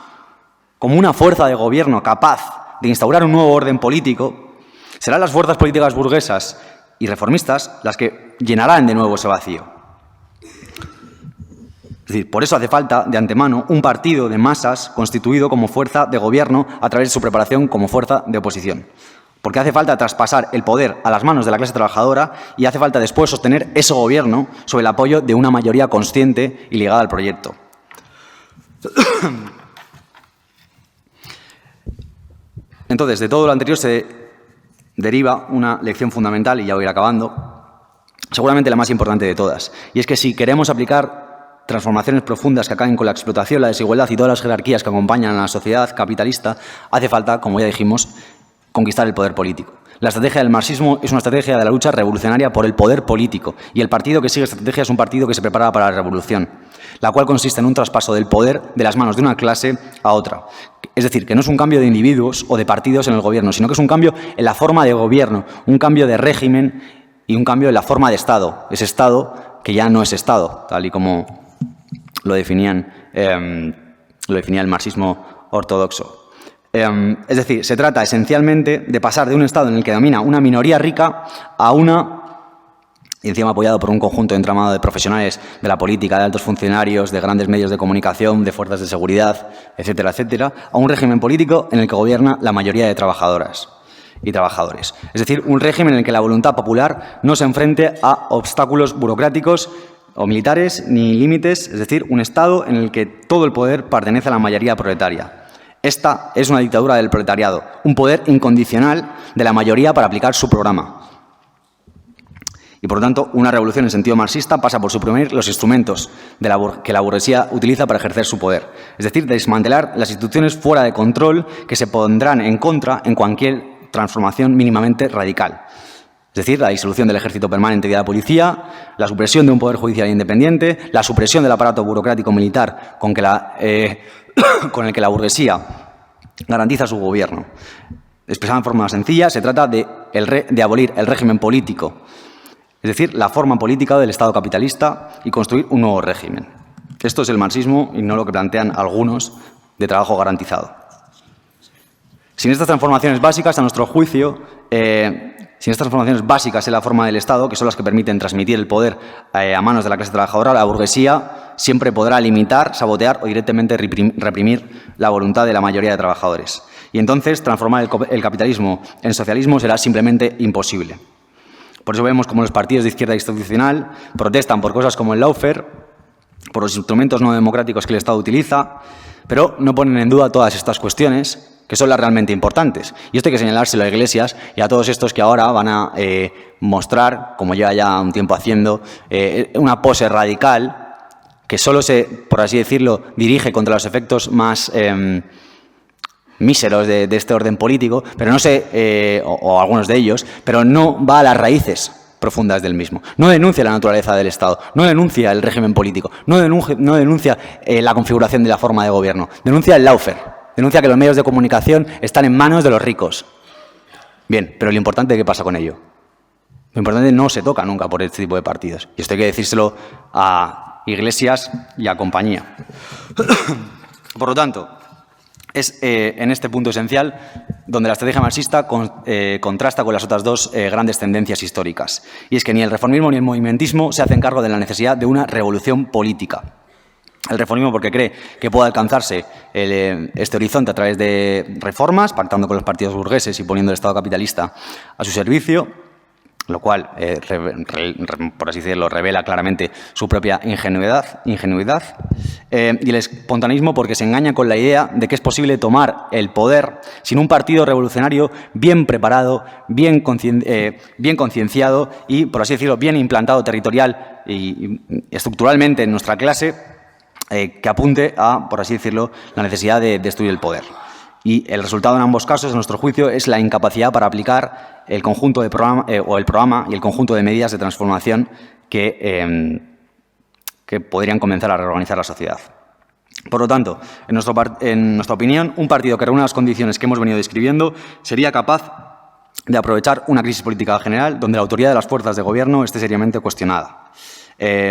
como una fuerza de gobierno capaz de instaurar un nuevo orden político, serán las fuerzas políticas burguesas y reformistas las que llenarán de nuevo ese vacío. Es decir, por eso hace falta, de antemano, un partido de masas constituido como fuerza de gobierno a través de su preparación como fuerza de oposición. Porque hace falta traspasar el poder a las manos de la clase trabajadora y hace falta después sostener ese gobierno sobre el apoyo de una mayoría consciente y ligada al proyecto. Entonces, de todo lo anterior se deriva una lección fundamental, y ya voy a ir acabando, seguramente la más importante de todas, y es que si queremos aplicar transformaciones profundas que acaben con la explotación, la desigualdad y todas las jerarquías que acompañan a la sociedad capitalista, hace falta, como ya dijimos, conquistar el poder político. La estrategia del marxismo es una estrategia de la lucha revolucionaria por el poder político, y el partido que sigue esta estrategia es un partido que se prepara para la revolución, la cual consiste en un traspaso del poder de las manos de una clase a otra. Es decir, que no es un cambio de individuos o de partidos en el gobierno, sino que es un cambio en la forma de gobierno, un cambio de régimen y un cambio en la forma de Estado. Ese Estado que ya no es Estado, tal y como lo definía el marxismo ortodoxo. Es decir, se trata esencialmente de pasar de un Estado en el que domina una minoría rica a una, y encima apoyado por un conjunto de entramado de profesionales de la política, de altos funcionarios, de grandes medios de comunicación, de fuerzas de seguridad, etcétera, etcétera, a un régimen político en el que gobierna la mayoría de trabajadoras y trabajadores. Es decir, un régimen en el que la voluntad popular no se enfrente a obstáculos burocráticos o militares ni límites, es decir, un Estado en el que todo el poder pertenece a la mayoría proletaria. Esta es una dictadura del proletariado, un poder incondicional de la mayoría para aplicar su programa. Y, por lo tanto, una revolución en sentido marxista pasa por suprimir los instrumentos que la burguesía utiliza para ejercer su poder. Es decir, desmantelar las instituciones fuera de control que se pondrán en contra en cualquier transformación mínimamente radical. Es decir, la disolución del ejército permanente y de la policía, la supresión de un poder judicial independiente, la supresión del aparato burocrático militar con el que la burguesía garantiza su gobierno. Expresado en forma sencilla, se trata de abolir el régimen político, es decir, la forma política del Estado capitalista, y construir un nuevo régimen. Esto es el marxismo y no lo que plantean algunos de trabajo garantizado. Sin estas transformaciones básicas, a nuestro juicio, sin estas transformaciones básicas en la forma del Estado, que son las que permiten transmitir el poder a manos de la clase trabajadora, la burguesía siempre podrá limitar, sabotear o directamente reprimir la voluntad de la mayoría de trabajadores. Y entonces transformar el capitalismo en socialismo será simplemente imposible. Por eso vemos como los partidos de izquierda institucional protestan por cosas como el lawfare, por los instrumentos no democráticos que el Estado utiliza, pero no ponen en duda todas estas cuestiones que son las realmente importantes. Y esto hay que señalárselo a Iglesias y a todos estos que ahora van a mostrar, como lleva ya un tiempo haciendo, una pose radical que solo se, por así decirlo, dirige contra los efectos más míseros de este orden político, pero no sé, o algunos de ellos, pero no va a las raíces profundas del mismo. No denuncia la naturaleza del Estado, no denuncia el régimen político, no denuncia la configuración de la forma de gobierno, denuncia el lawfare, denuncia que los medios de comunicación están en manos de los ricos. Bien, pero lo importante es qué pasa con ello. Lo importante no se toca nunca por este tipo de partidos. Y esto hay que decírselo a Iglesias y a compañía. Por lo tanto, es en este punto esencial donde la estrategia marxista contrasta con las otras dos grandes tendencias históricas. Y es que ni el reformismo ni el movimentismo se hacen cargo de la necesidad de una revolución política. El reformismo porque cree que puede alcanzarse este horizonte a través de reformas, pactando con los partidos burgueses y poniendo el Estado capitalista a su servicio, lo cual, por así decirlo, revela claramente su propia ingenuidad. Y el espontaneismo porque se engaña con la idea de que es posible tomar el poder sin un partido revolucionario bien preparado, bien concienciado y, por así decirlo, bien implantado territorial y estructuralmente en nuestra clase, que apunte a, por así decirlo, la necesidad de destruir el poder. Y el resultado en ambos casos, en nuestro juicio, es la incapacidad para aplicar el conjunto de el programa y el conjunto de medidas de transformación que podrían comenzar a reorganizar la sociedad. Por lo tanto, en nuestra opinión, un partido que reúna las condiciones que hemos venido describiendo sería capaz de aprovechar una crisis política general donde la autoridad de las fuerzas de gobierno esté seriamente cuestionada.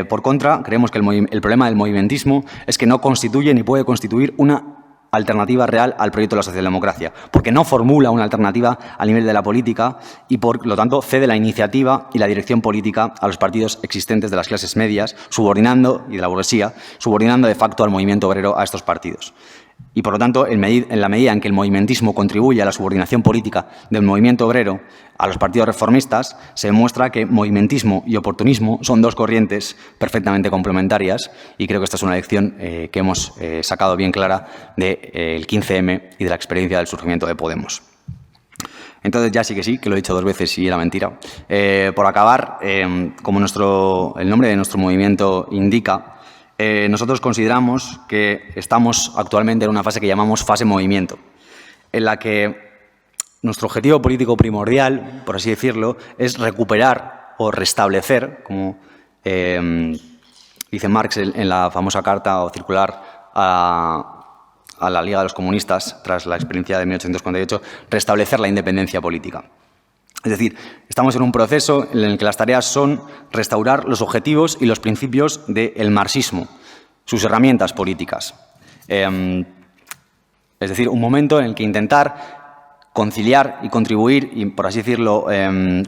Por contra, creemos que el problema del movimentismo es que no constituye ni puede constituir una alternativa real al proyecto de la socialdemocracia, porque no formula una alternativa a nivel de la política y, por lo tanto, cede la iniciativa y la dirección política a los partidos existentes de las clases medias, y de la burguesía, subordinando de facto al movimiento obrero a estos partidos. Y, por lo tanto, en la medida en que el movimentismo contribuye a la subordinación política del movimiento obrero a los partidos reformistas, se demuestra que movimentismo y oportunismo son dos corrientes perfectamente complementarias y creo que esta es una lección que hemos sacado bien clara del 15M y de la experiencia del surgimiento de Podemos. Entonces, ya sí, que lo he dicho 2 veces y era mentira. Por acabar, como el nombre de nuestro movimiento indica, nosotros consideramos que estamos actualmente en una fase que llamamos fase movimiento, en la que nuestro objetivo político primordial, por así decirlo, es recuperar o restablecer, como dice Marx en la famosa carta o circular a la Liga de los Comunistas, tras la experiencia de 1848, restablecer la independencia política. Es decir, estamos en un proceso en el que las tareas son restaurar los objetivos y los principios del marxismo, sus herramientas políticas. Es decir, un momento en el que intentar conciliar y contribuir y, por así decirlo,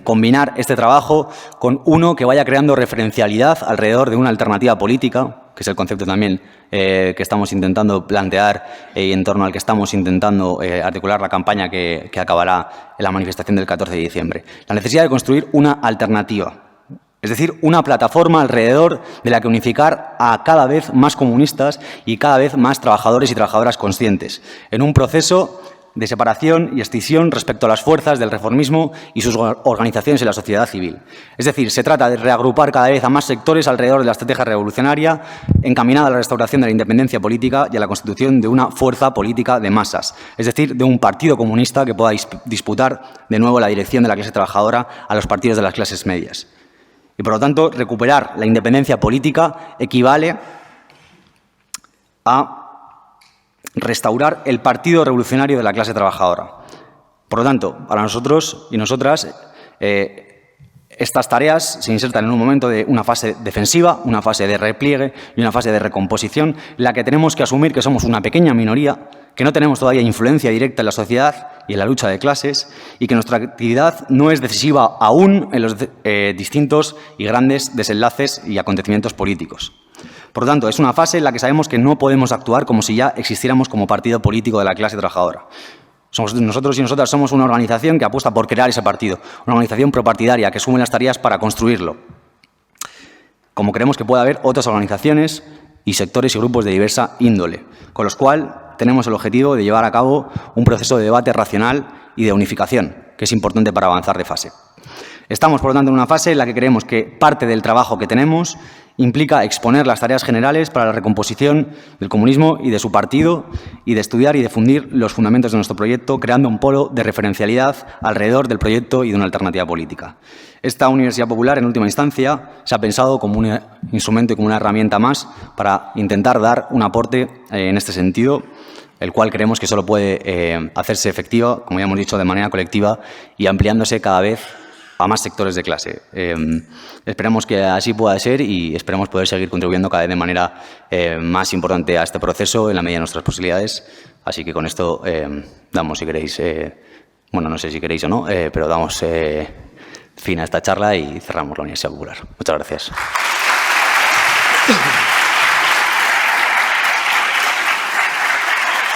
combinar este trabajo con uno que vaya creando referencialidad alrededor de una alternativa política, que es el concepto también que estamos intentando plantear y en torno al que estamos intentando articular la campaña que acabará en la manifestación del 14 de diciembre. La necesidad de construir una alternativa, es decir, una plataforma alrededor de la que unificar a cada vez más comunistas y cada vez más trabajadores y trabajadoras conscientes, en un proceso de separación y escisión respecto a las fuerzas del reformismo y sus organizaciones en la sociedad civil. Es decir, se trata de reagrupar cada vez a más sectores alrededor de la estrategia revolucionaria encaminada a la restauración de la independencia política y a la constitución de una fuerza política de masas, es decir, de un partido comunista que pueda disputar de nuevo la dirección de la clase trabajadora a los partidos de las clases medias. Y, por lo tanto, recuperar la independencia política equivale a restaurar el partido revolucionario de la clase trabajadora. Por lo tanto, para nosotros y nosotras, estas tareas se insertan en un momento de una fase defensiva, una fase de repliegue y una fase de recomposición, en la que tenemos que asumir que somos una pequeña minoría, que no tenemos todavía influencia directa en la sociedad y en la lucha de clases y que nuestra actividad no es decisiva aún en los distintos y grandes desenlaces y acontecimientos políticos. Por lo tanto, es una fase en la que sabemos que no podemos actuar como si ya existiéramos como partido político de la clase trabajadora. Nosotros y nosotras somos una organización que apuesta por crear ese partido, una organización propartidaria que asume las tareas para construirlo. Como creemos que puede haber otras organizaciones y sectores y grupos de diversa índole, con los cuales tenemos el objetivo de llevar a cabo un proceso de debate racional y de unificación, que es importante para avanzar de fase. Estamos, por lo tanto, en una fase en la que creemos que parte del trabajo que tenemos implica exponer las tareas generales para la recomposición del comunismo y de su partido y de estudiar y difundir los fundamentos de nuestro proyecto, creando un polo de referencialidad alrededor del proyecto y de una alternativa política. Esta Universidad Popular, en última instancia, se ha pensado como un instrumento y como una herramienta más para intentar dar un aporte en este sentido, el cual creemos que solo puede hacerse efectivo, como ya hemos dicho, de manera colectiva y ampliándose cada vez a más sectores de clase. Esperamos que así pueda ser y esperamos poder seguir contribuyendo cada vez de manera más importante a este proceso en la medida de nuestras posibilidades. Así que con esto damos, si queréis, bueno, no sé si queréis o no, pero damos fin a esta charla y cerramos la Universidad Popular. Muchas gracias.